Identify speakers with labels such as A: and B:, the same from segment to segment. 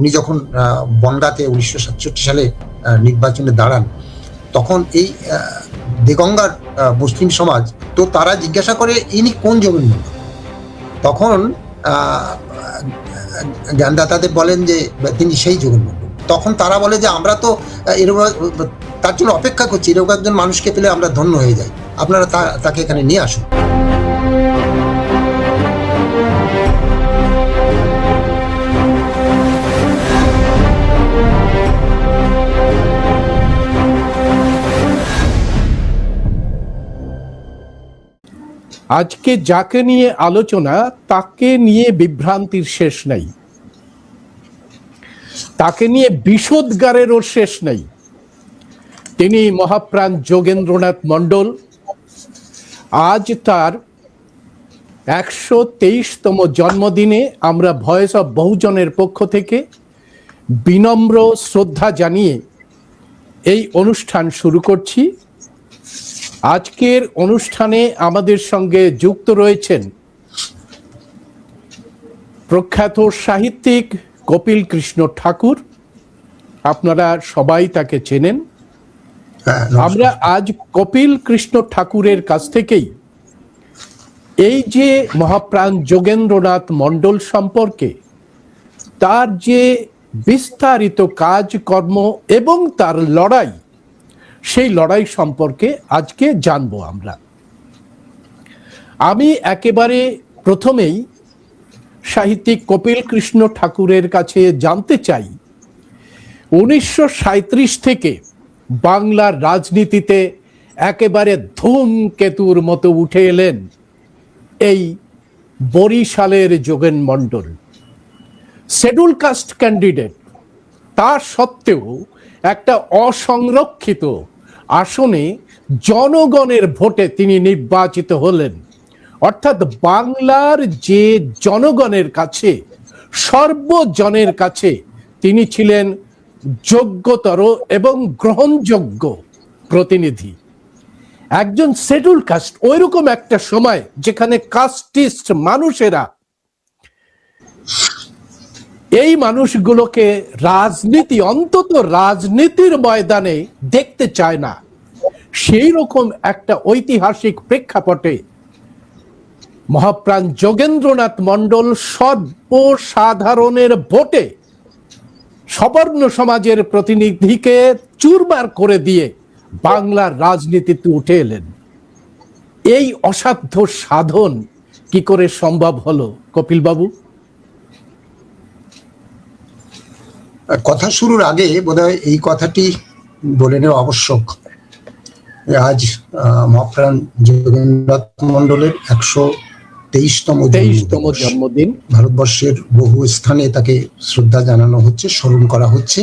A: উনি যখন বনগাঁতে 1967 সালে নির্বাচনে দাঁড়ান, তখন এই দেগঙ্গার মুসলিম সমাজ, তো তারা জিজ্ঞাসা করে ইনি কোন যোগেন মন্ডল। তখন জ্ঞানদাতাদের বলেন যে তিনি সেই যোগেন মন্ডল। তখন তারা বলে যে আমরা তো এরকম তার জন্য অপেক্ষা করছি, এরকম একজন মানুষকে পেলে আমরা ধন্য হয়ে যাই, আপনারা তাকে এখানে নিয়ে আসুন।
B: আজকে যাকে নিয়ে আলোচনা তাকে নিয়ে বিভ্রান্তির শেষ নেই, তাকে নিয়ে বিষোদ্গারেরও শেষ নেই। তিনি মহাপ্রাণ যোগেন্দ্রনাথ মণ্ডল। আজ তার 123তম জন্মদিনে আমরা ভয়েস অফ বহুজনের পক্ষ থেকে বিনম্র শ্রদ্ধা জানিয়ে এই অনুষ্ঠান শুরু করছি। আজকের অনুষ্ঠানে আমাদের সঙ্গে যুক্ত রয়েছেন প্রখ্যাত সাহিত্যিক কপিল কৃষ্ণ ঠাকুর। আপনারা সবাই তাকে চেনেন। আমরা আজ কপিল কৃষ্ণ ঠাকুরের কাছ থেকেই এই যে মহাপ্রাণ যোগেন্দ্রনাথ মণ্ডল সম্পর্কে, তার যে বিস্তারিত কাজকর্ম এবং তার লড়াই, সেই লড়াই সম্পর্কে আজকে জানবো আমরা। আমি একেবারে প্রথমেই সাহিত্যিক কপিল কৃষ্ণ ঠাকুরের কাছে জানতে চাই, 1937 থেকে বাংলার রাজনীতিতে একেবারে ধূমকেতুর মতো উঠে এলেন এই বরিশালের যোগেন মণ্ডল, শিডিউল কাস্ট ক্যান্ডিডেট। তার সত্ত্বেও একটা অসংরক্ষিত আসনে জনগণের ভোটে তিনি নির্বাচিত হলেন। অর্থাৎ বাংলার যে জনগণের কাছে, সর্বজনের কাছে তিনি ছিলেন যোগ্যতর এবং গ্রহণযোগ্য প্রতিনিধি। একজন শিডিউল কাস্ট, ওইরকম একটা সময় যেখানে কাস্টিস্ট মানুষেরা, এই মানুষগুলোকে রাজনীতি, অন্তত রাজনীতির ময়দানে দেখতে চায় না, সেই রকম একটা ঐতিহাসিক প্রেক্ষাপটে মহাপ্রাণ যোগেন্দ্রনাথ মণ্ডল সর্বসাধারণের ভোটে সবর্ণ সমাজের প্রতিনিধিকে চুরমার করে দিয়ে বাংলার রাজনীতিতে উঠে এলেন। এই অসাধ্য সাধন কি করে সম্ভব হলো কপিল বাবু?
A: কথা শুরুর আগে বোধহয় এই কথাটি বলে নেওয়া আবশ্যক। আজ মহাপ্রাণ যোগেন্দ্রনাথ মণ্ডলের 123তম জন্মদিন। ভারতবর্ষের বহু স্থানে তাকে শ্রদ্ধা জানানো হচ্ছে, স্মরণ করা হচ্ছে।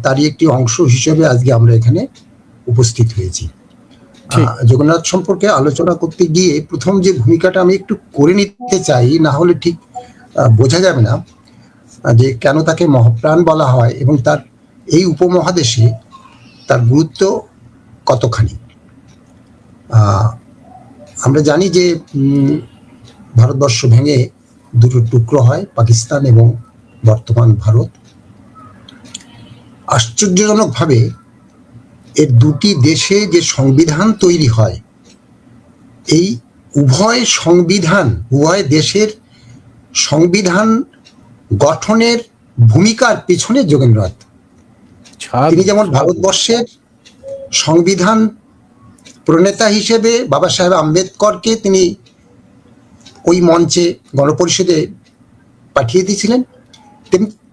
A: তারই একটি অংশ হিসেবে আজকে আমরা এখানে উপস্থিত হয়েছি। যোগেন্দ্রনাথ সম্পর্কে আলোচনা করতে গিয়ে প্রথম যে ভূমিকাটা আমি একটু করে নিতে চাই, না হলে ঠিক বোঝা যাবে না যে কেন তাকে মহাপ্রাণ বলা হয় এবং তার এই উপমহাদেশে তার গুরুত্ব কতখানি। আমরা জানি যে ভারতবর্ষ ভেঙে দুটো টুকরো হয়, পাকিস্তান এবং বর্তমান ভারত। আশ্চর্যজনকভাবে এর দুটি দেশে যে সংবিধান তৈরি হয়, এই উভয় দেশের সংবিধান গঠনের ভূমিকার পিছনে যোগেন্দ্রনাথ। তিনি যেমন ভারতবর্ষের সংবিধান প্রণেতা হিসেবে বাবা সাহেব আম্বেদকরকে তিনি ওই মঞ্চে গণপরিষদে পাঠিয়ে দিয়েছিলেন,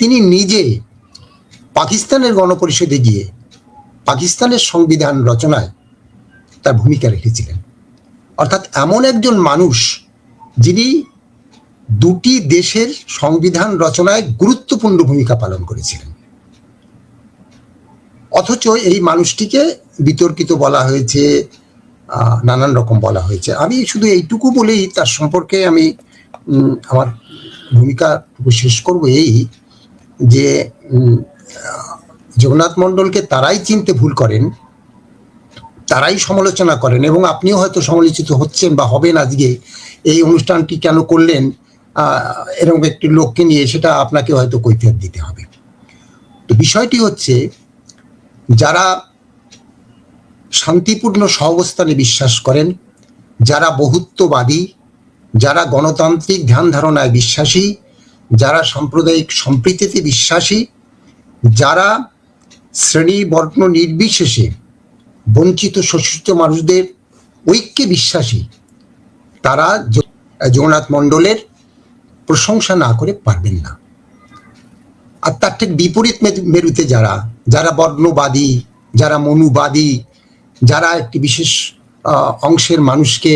A: তিনি নিজে পাকিস্তানের গণপরিষদে গিয়ে পাকিস্তানের সংবিধান রচনায় তার ভূমিকা রেখেছিলেন। অর্থাৎ এমন একজন মানুষ যিনি দুটি দেশের সংবিধান রচনায় গুরুত্বপূর্ণ ভূমিকা পালন করেছিলেন। অথচ এই মানুষটিকে বিতর্কিত বলা হয়েছে, নানান রকম বলা হয়েছে। আমি শুধু এইটুকু বলেই তার সম্পর্কে আমি আমার ভূমিকা শেষ করব, এই যে যোগেন্দ্রনাথ মণ্ডলকে তারাই চিনতে ভুল করেন, তারাই সমালোচনা করেন, এবং আপনিও হয়তো সমালোচিত হচ্ছেন বা হবেন। আজকে এই অনুষ্ঠানটি কেন করলেন, এরকম একটি লোককে নিয়ে, সেটা আপনাকে হয়তো কৈফিয়ত দিতে হবে। তো বিষয়টি হচ্ছে, যারা শান্তিপূর্ণ সহাবস্থানে বিশ্বাস করেন, যারা বহুত্ববাদী, যারা গণতান্ত্রিক ধ্যান ধারণায় বিশ্বাসী, যারা সাম্প্রদায়িক সম্প্রীতিতে বিশ্বাসী, যারা শ্রেণী বর্ণ নির্বিশেষে বঞ্চিত শোষিত মানুষদের ঐক্যে বিশ্বাসী, তারা জগন্নাথ মণ্ডলের প্রশংসা না করে পারবেন না। আর তার ঠিক বিপরীত মেরুতে যারা বর্ণবাদী, যারা মনুবাদী, যারা একটি বিশেষ অংশের মানুষকে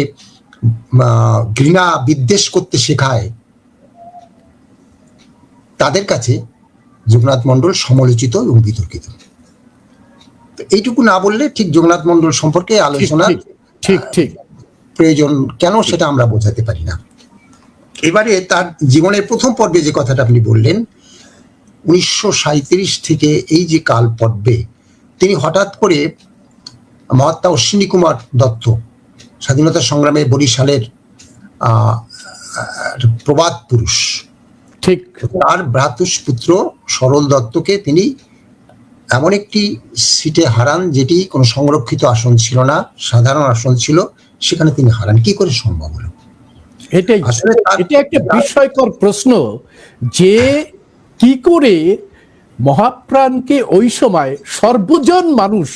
A: ঘৃণা বিদ্বেষ করতে শেখায়, তাদের কাছে জগন্নাথ মণ্ডল সমালোচিত এবং বিতর্কিত। এইটুকু না বললে ঠিক জগন্নাথ মণ্ডল সম্পর্কে আলোচনা
B: ঠিক
A: প্রয়োজন কেন সেটা আমরা বোঝাতে পারি না। এবারে তার জীবনের প্রথম পর্বে যে কথাটা আপনি বললেন, 1937 থেকে এই যে কাল পর্বে তিনি হঠাৎ করে মহাত্মা অশ্বিনী কুমার দত্ত, স্বাধীনতা সংগ্রামে বরিশালের প্রবাদ পুরুষ,
B: ঠিক,
A: তার ভ্রাতুষ্পুত্র সরল দত্তকে তিনি এমন একটি সিটে হারান যেটি কোনো সংরক্ষিত আসন ছিল না, সাধারণ আসন ছিল, সেখানে তিনি হারান। কি করে সম্ভব হলো?
B: এটা একটা বিস্ময়কর প্রশ্ন, যে কি করে মহাপ্রাণকে ওই সময় সর্বজন মানুষ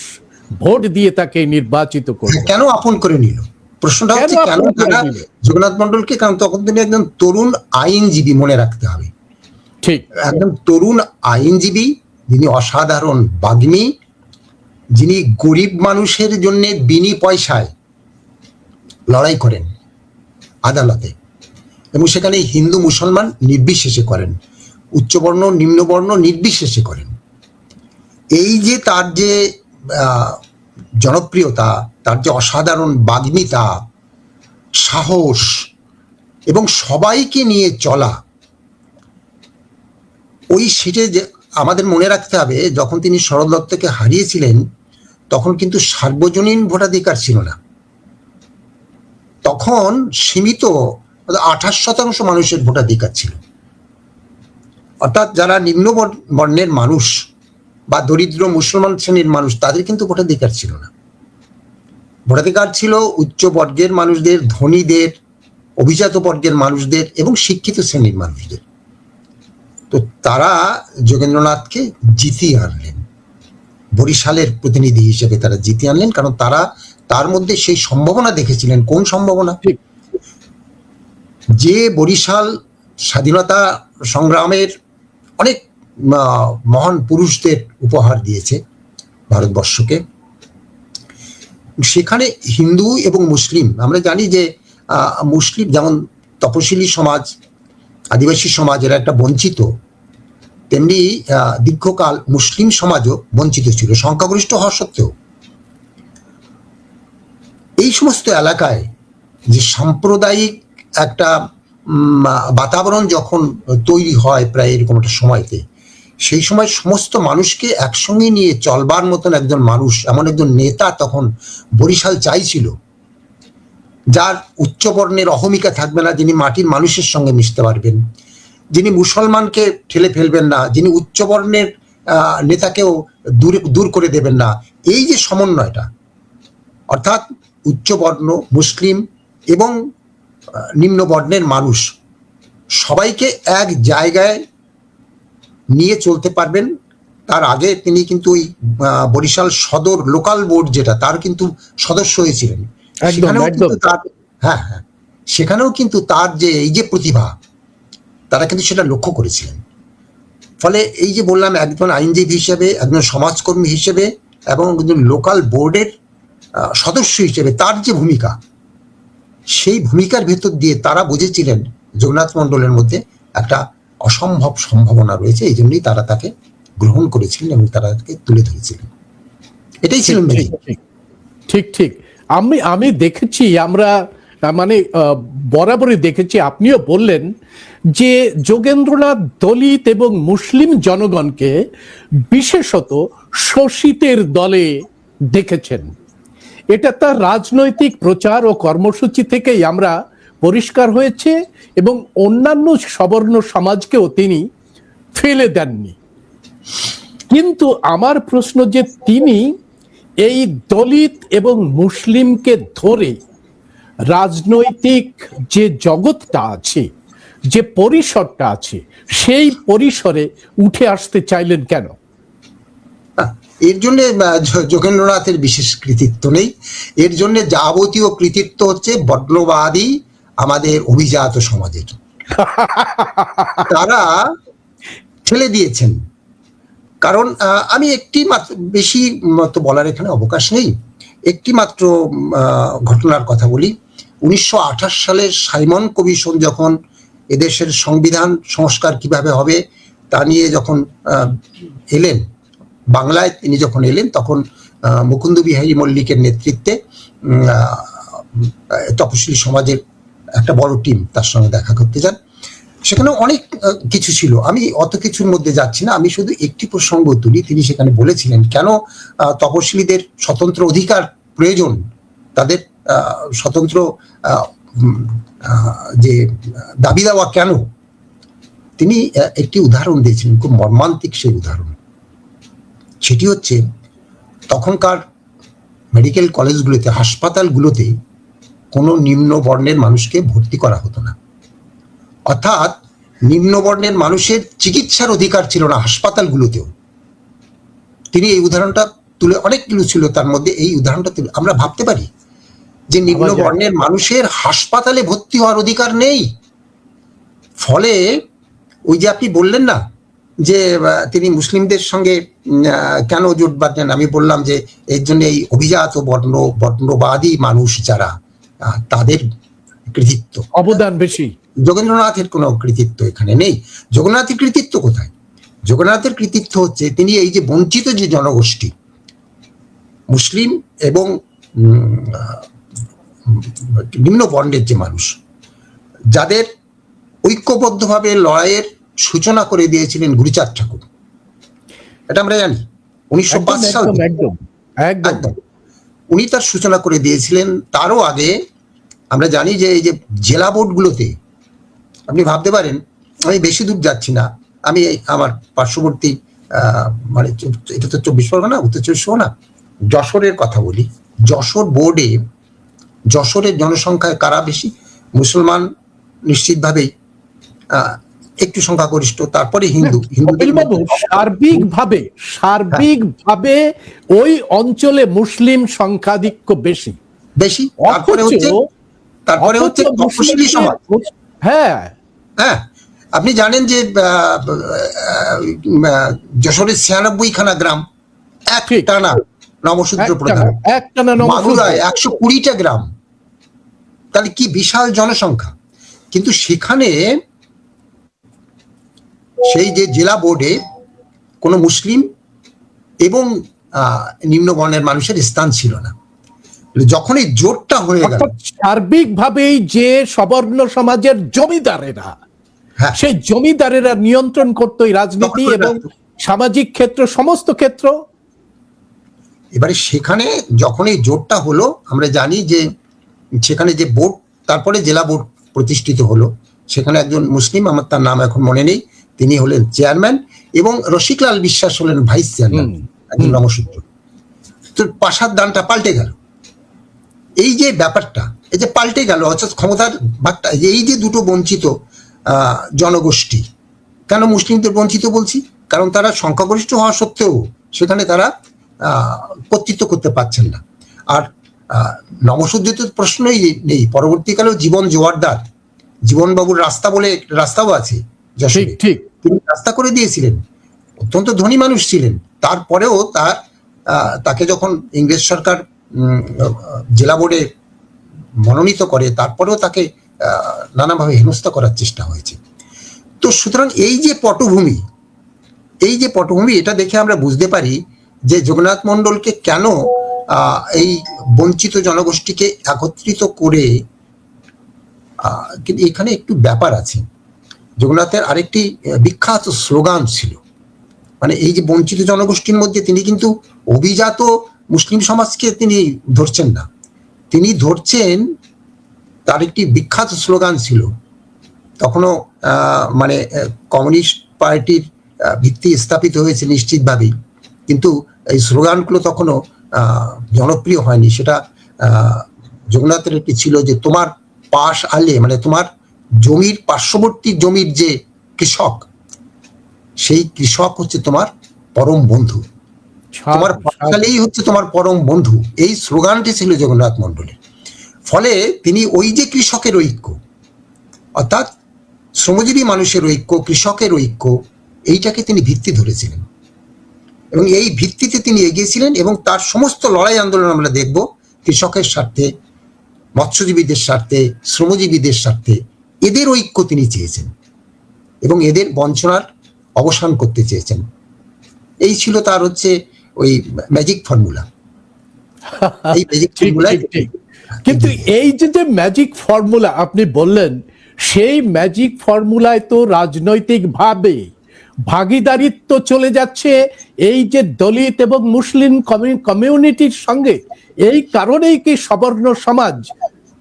B: ভোট দিয়ে তাকে নির্বাচিত করল,
A: কেন আপন করে নিল? প্রশ্নটা হচ্ছে কেন তারা জগন্নাথ মণ্ডলকে, কারণ তখন তিনি একজন তরুণ আইনজীবী, মনে রাখতে হবে।
B: ঠিক,
A: একদম তরুণ আইনজীবী, যিনি অসাধারণ বাগ্মী, যিনি গরিব মানুষের জন্য বিনি পয়সায় লড়াই করেন আদালতে, এবং সেখানে হিন্দু মুসলমান নির্বিশেষে করেন, উচ্চবর্ণ নিম্নবর্ণ নির্বিশেষে করেন। এই যে তার যে জনপ্রিয়তা, তার যে অসাধারণ বাগ্মিতা, সাহস এবং সবাইকে নিয়ে চলা, ওই সিটে যে আমাদের মনে রাখতে হবে, যখন তিনি সরল দত্তকে হারিয়েছিলেন তখন কিন্তু সার্বজনীন ভোটাধিকার ছিল না, তখন সীমিত 28% মানুষের ভোটাধিকার ছিল। অর্থাৎ যারা নিম্ন বর্ণের মানুষ বা দরিদ্র মুসলমান শ্রেণীর মানুষ, তাদের কিন্তু ভোটাধিকার ছিল না। ভোটাধিকার ছিল উচ্চ বর্গের মানুষদের, ধনীদের, অভিজাত বর্গের মানুষদের এবং শিক্ষিত শ্রেণীর মানুষদের। তো তারা যোগেন্দ্রনাথকে জিতিয়ে আনলেন, বরিশালের প্রতিনিধি হিসেবে তারা জিতিয়ে আনলেন, কারণ তারা তার মধ্যে সেই সম্ভাবনা দেখেছিলেন। কোন সম্ভাবনা? যে বরিশাল স্বাধীনতা সংগ্রামের অনেক মহান পুরুষদের উপহার দিয়েছে ভারতবর্ষকে, সেখানে হিন্দু এবং মুসলিম, আমরা জানি যে মুসলিম যেমন তপশিলি সমাজ, আদিবাসী সমাজ, এরা একটা বঞ্চিত, তেমনি দীর্ঘকাল মুসলিম সমাজও বঞ্চিত ছিল, সংখ্যাগরিষ্ঠ হওয়া সত্ত্বেও। এই সমস্ত এলাকায় যে সাম্প্রদায়িক একটা বাতাবরণ যখন তৈরি হয় প্রায় এরকম একটা সময়তে, সেই সময় সমস্ত মানুষকে একসঙ্গে নিয়ে চলবার মতন একজন মানুষ, এমন একজন নেতা তখন বরিশাল চাইছিল, যার উচ্চবর্ণের অহমিকা থাকবে না, যিনি মাটির মানুষের সঙ্গে মিশতে পারবেন, যিনি মুসলমানকে ঠেলে ফেলবেন না, যিনি উচ্চবর্ণের নেতাকেও দূর করে দেবেন না। এই যে সমন্বয়টা, অর্থাৎ উচ্চবর্ণ, মুসলিম এবং নিম্নবর্ণের মানুষ সবাইকে এক জায়গায় নিয়ে চলতে পারবেন, তার আগে তিনি কিন্তু ওই বরিশাল সদর লোকাল বোর্ড যেটা, তার কিন্তু সদস্য হয়েছিলেন। সেখানেও কিন্তু তার যে এই যে প্রতিভা, তারা কিন্তু সেটা লক্ষ্য করেছিলেন। ফলে এই যে বললাম, একজন আইনজীবী হিসেবে, একজন সমাজকর্মী হিসেবে এবং একজন লোকাল বোর্ডের সদস্য হিসেবে তার যে ভূমিকা, সেই ভূমিকার ভেতর দিয়ে তারা বুঝেছিলেন জগন্নাথ মণ্ডলের মধ্যে একটা অসম্ভব সম্ভাবনা রয়েছে, এই জন্যই তারা তাকে গ্রহণ করেছিলেন এবং তারা তাকে তুলে ধরেছিলেন। এটাই ছিল
B: ঠিক। আমি দেখেছি, আমরা মানে বরাবরই দেখেছি, আপনিও বললেন যে যোগেন্দ্রনাথ দলিত এবং মুসলিম জনগণকে বিশেষত শোষিতের দলে দেখেছেন। এটা তার রাজনৈতিক প্রচার ও কর্মসূচি থেকেই আমরা পরিষ্কার হয়েছে এবং অন্যান্য সবর্ণ সমাজকেও তিনি ফেলে দেননি। কিন্তু আমার প্রশ্ন যে তিনি এই দলিত এবং মুসলিমকে ধরে রাজনৈতিক যে জগৎটা আছে, যে পরিসরটা আছে, সেই পরিসরে উঠে আসতে চাইলেন কেন?
A: এর জন্য যোগেন্দ্রনাথের বিশেষ কৃতিত্ব নেই। এর জন্য যাবতীয় কৃতিত্ব হচ্ছে বর্ণবাদী আমাদের অভিজাত সমাজের। তারা ঠেলে দিয়েছেন। কারণ আমি একটি মাত্র, বেশি তো বলার এখানে অবকাশ নেই, একটি মাত্র ঘটনার কথা বলি। 1928 সালে সাইমন কমিশন যখন এদেশের সংবিধান সংস্কার কিভাবে হবে তা নিয়ে যখন এলেন, বাংলায় তিনি যখন এলেন, তখন মুকুন্দ বিহারী মল্লিকের নেতৃত্বে তপশিলি সমাজের একটা বড় টিম তার সঙ্গে দেখা করতে যান। সেখানে অনেক কিছু ছিল, আমি অত কিছুর মধ্যে যাচ্ছি না, আমি শুধু একটি প্রসঙ্গ তুলি। তিনি সেখানে বলেছিলেন কেন তপশিলীদের স্বতন্ত্র অধিকার প্রয়োজন, তাদের স্বতন্ত্র যে দাবি দেওয়া কেন। তিনি একটি উদাহরণ দিয়েছিলেন, খুব মর্মান্তিক সেই উদাহরণ। সেটি হচ্ছে তখনকার মেডিকেল কলেজগুলোতে, হাসপাতালগুলোতে কোনো নিম্ন বর্ণের মানুষকে ভর্তি করা হতো না। অর্থাৎ নিম্ন বর্ণের মানুষের চিকিৎসার অধিকার ছিল না হাসপাতালগুলোতেও। তিনি এই উদাহরণটা তুলে, অনেকগুলো ছিল তার মধ্যে এই উদাহরণটা তুলে আমরা ভাবতে পারি যে নিম্ন বর্ণের মানুষের হাসপাতালে ভর্তি হওয়ার অধিকার নেই। ফলে ওই যে আপনি বললেন না যে তিনি মুসলিমদের সঙ্গে কেন জোট বাঁধলেন, আমি বললাম যে এর জন্য এই অভিজাত বর্ণবাদী মানুষ যারা, তাদের কৃতিত্ব,
B: অবদান বেশি।
A: যোগেন্দ্রনাথের কোনো কৃতিত্ব এখানে নেই। যোগেন্দ্রনাথের কৃতিত্ব কোথায়? যোগেন্দ্রনাথের কৃতিত্ব হচ্ছে তিনি এই যে বঞ্চিত যে জনগোষ্ঠী, মুসলিম এবং নিম্ন বর্ণের যে মানুষ, যাদের ঐক্যবদ্ধভাবে লড়াইয়ের সূচনা করে দিয়েছিলেন গুরুচাঁদ ঠাকুর, এটা আমরা জানি। 1905 সাল একদম উনি তার সূচনা করে দিয়েছিলেন। তারও আগে আমরা জানি যে এই যে জেলা বোর্ডগুলোতে, আপনি ভাবতে পারেন, আমি বেশি দূর যাচ্ছি না, আমি আমার পার্শ্ববর্তী মানে এটা তো 24 পরগনা, উত্তর 24 পরগনা, যশোরের কথা বলি। যশোর বোর্ডে, যশোরের জনসংখ্যায় কারা বেশি? মুসলমান নিশ্চিতভাবেই একটু সংখ্যাগরিষ্ঠ, তারপরে হিন্দু।
B: সার্বিকভাবে ওই অঞ্চলে মুসলিম সংখ্যাধিক্য বেশি।
A: তারপরে হচ্ছে তপশিলি সমাজ।
B: হ্যাঁ,
A: আপনি জানেন যে যশোরের 96খানা গ্রাম একটানা নবশূদ্র প্রধান, মাগুরায় 120টা গ্রাম, তাহলে কি বিশাল জনসংখ্যা। কিন্তু সেখানে সেই যে জেলা বোর্ডে কোনো মুসলিম এবং নিম্ন বর্ণের মানুষের স্থান ছিল না। যখন এই জোটটা হয়ে গেল,
B: সার্বিকভাবেই যে সবর্ণ সমাজের জমিদারেরা, সেই জমিদারেরা নিয়ন্ত্রণ করতো এই রাজনীতি এবং সামাজিক ক্ষেত্র, সমস্ত ক্ষেত্র।
A: এবারে সেখানে যখন এই জোটটা হলো, আমরা জানি যে সেখানে যে বোর্ড, তারপরে জেলা বোর্ড প্রতিষ্ঠিত হলো, সেখানে একজন মুসলিম, আমার তার নাম এখন মনে নেই, তিনি হলেন চেয়ারম্যান এবং রসিকলাল বিশ্বাস হলেন ভাইস চেয়ারম্যান, একজন নবশূদ্র। তো পাশার দানটা পাল্টে গেল। এই যে ব্যাপারটা, এই যে পাল্টে গেল, অর্থাৎ ক্ষমতার ভাগটা, এই যে দুটো বঞ্চিত জনগোষ্ঠী, কেন মুসলিমদের বঞ্চিত বলছি? কারণ তারা সংখ্যাগরিষ্ঠ হওয়া সত্ত্বেও সেখানে তারা কর্তৃত্ব করতে পারছেন না। আর নবশূদ্রদের প্রশ্নই নেই। পরবর্তীকালেও জীবন জোয়ারদার, জীবনবাবুর রাস্তা বলে রাস্তাও আছে যশোরে, তিনি রাস্তা করে দিয়েছিলেন, অত্যন্ত ধনী মানুষ ছিলেন। তারপরেও তাকে যখন ইংরেজ সরকার জেলা বোর্ডে মনোনীত করে, তারপরেও তাকে নানাভাবে হেনস্থা করার চেষ্টা হয়েছে। তো সুতরাং এই যে পটভূমি, এটা দেখে আমরা বুঝতে পারি যে যোগনাথ মণ্ডলকে কেন এই বঞ্চিত জনগোষ্ঠীকে একত্রিত করে। কিন্তু এখানে একটু ব্যাপার আছে। যোগনাথের আরেকটি বিখ্যাত স্লোগান ছিল, মানে এই যে বঞ্চিত জনগোষ্ঠীর মধ্যে তিনি কিন্তু অভিজাত মুসলিম সমাজকে তিনি ধরছেন না, তিনি ধরছেন তার একটি বিখ্যাত স্লোগান ছিল, তখনও মানে কমিউনিস্ট পার্টির ভিত্তি স্থাপিত হয়েছে নিশ্চিতভাবেই, কিন্তু এই স্লোগানগুলো তখনও জনপ্রিয় হয়নি। সেটা জগন্নাথের একটি ছিল যে তোমার পাশ আলে, মানে তোমার জমির পার্শ্ববর্তী জমির যে কৃষক, সেই কৃষক হচ্ছে তোমার পরম বন্ধু, তোমার পাশালেই হচ্ছে তোমার পরম বন্ধু। এই স্লোগানটি ছিল জগন্নাথ মণ্ডলের। ফলে তিনি ওই যে কৃষকের ঐক্য, অর্থাৎ শ্রমজীবী মানুষের ঐক্য, কৃষকের ঐক্য, এইটাকে তিনি ভিত্তি ধরেছিলেন এবং এই ভিত্তিতে তিনি এগিয়েছিলেন। এবং তার সমস্ত লড়াই আন্দোলন আমরা দেখব কৃষকের স্বার্থে, মৎস্যজীবীদের স্বার্থে, শ্রমজীবীদের স্বার্থে, এদের ঐক্য তিনি চেয়েছেন এবং এদের বঞ্চনার অবসান করতে চেয়েছেন। এই ছিল তার হচ্ছে ওই ম্যাজিক ফর্মুলা। এই ম্যাজিক ফর্মুলায়
B: কিন্তু এই যে ম্যাজিক ফর্মুলা আপনি বললেন, সেই ম্যাজিক ফর্মুলায় তো রাজনৈতিক ভাবে ভাগিদারিত্ব চলে যাচ্ছে এই যে দলিত এবং মুসলিম কমিউনিটির সঙ্গে। এই কারণেই কি সবর্ণ সমাজ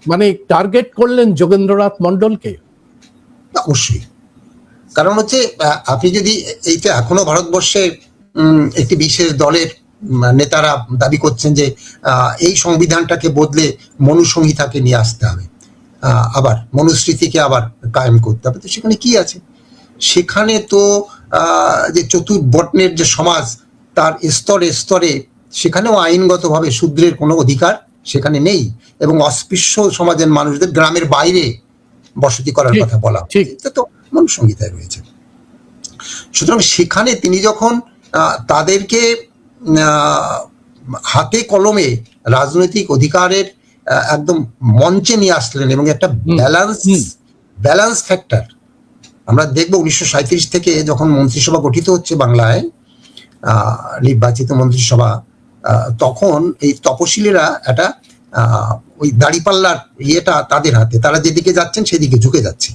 B: মানে টার্গেট করলেন যোগেন্দ্রনাথ মণ্ডলকে?
A: অবশ্যই, কারণ হচ্ছে আপনি যদি এইটা এখনো ভারতবর্ষে একটি বিশেষ দলের নেতারা দাবি করছেন যে এই সংবিধানটাকে বদলে মনুসংহিতাকে নিয়ে আসতে হবে, আবার মনুস্মৃতিকে আবার কায়েম করতে হবে, তো সেখানে কি আছে? সেখানে তো যে চতুর্বর্ণের যে সমাজ, তার স্তরে স্তরে সেখানেও আইনগতভাবে শূদ্রের কোনো অধিকার সেখানে নেই এবং অস্পৃশ্য সমাজের মানুষদের গ্রামের বাইরে বসতি করার কথা বলা, এটা তো মনুসংহিতায় রয়েছে। সুতরাং সেখানে তিনি যখন তাদেরকে হাতে কলমে রাজনৈতিক অধিকারের একদম মঞ্চে নিয়ে আসলেন এবং একটা ব্যালেন্স ফ্যাক্টর আমরা দেখবো 1937 থেকে যখন মন্ত্রিসভা গঠিত হচ্ছে বাংলায়, নির্বাচিত মন্ত্রিসভা, তখন এই তপশিলীরা একটা ওই দাড়িপাল্লার ইয়েটা তাদের হাতে, তারা যেদিকে যাচ্ছেন সেদিকে ঝুঁকে যাচ্ছে।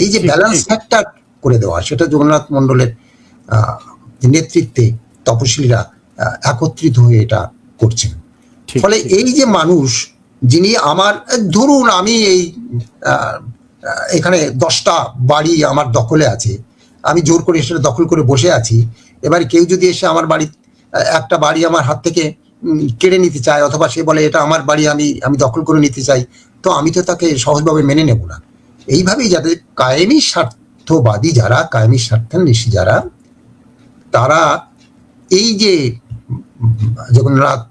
A: এই যে ব্যালেন্স ফ্যাক্টর করে দেওয়া, সেটা জগন্নাথ মণ্ডলের নেতৃত্বে তপশিলীরা একত্রিত হয়ে এটা করছেন। ফলে এই যে মানুষ, যিনি আমার ধরুন আমি এই এখানে 10টা বাড়ি আমার দখলে আছে, আমি জোর করে সেটা দখল করে বসে আছি, এবার কেউ যদি এসে আমার বাড়ি একটা বাড়ি আমার হাত থেকে কেড়ে নিতে চায়, অথবা সে বলে এটা আমার বাড়ি, আমি দখল করে নিতে চাই, তো আমি তো তাকে সহজভাবে মেনে নেব না। এইভাবেই যাদের কায়েমি স্বার্থবাদী, যারা কায়েমি স্বার্থান্বেষী যারা, তারা এই যে জগন্নাথ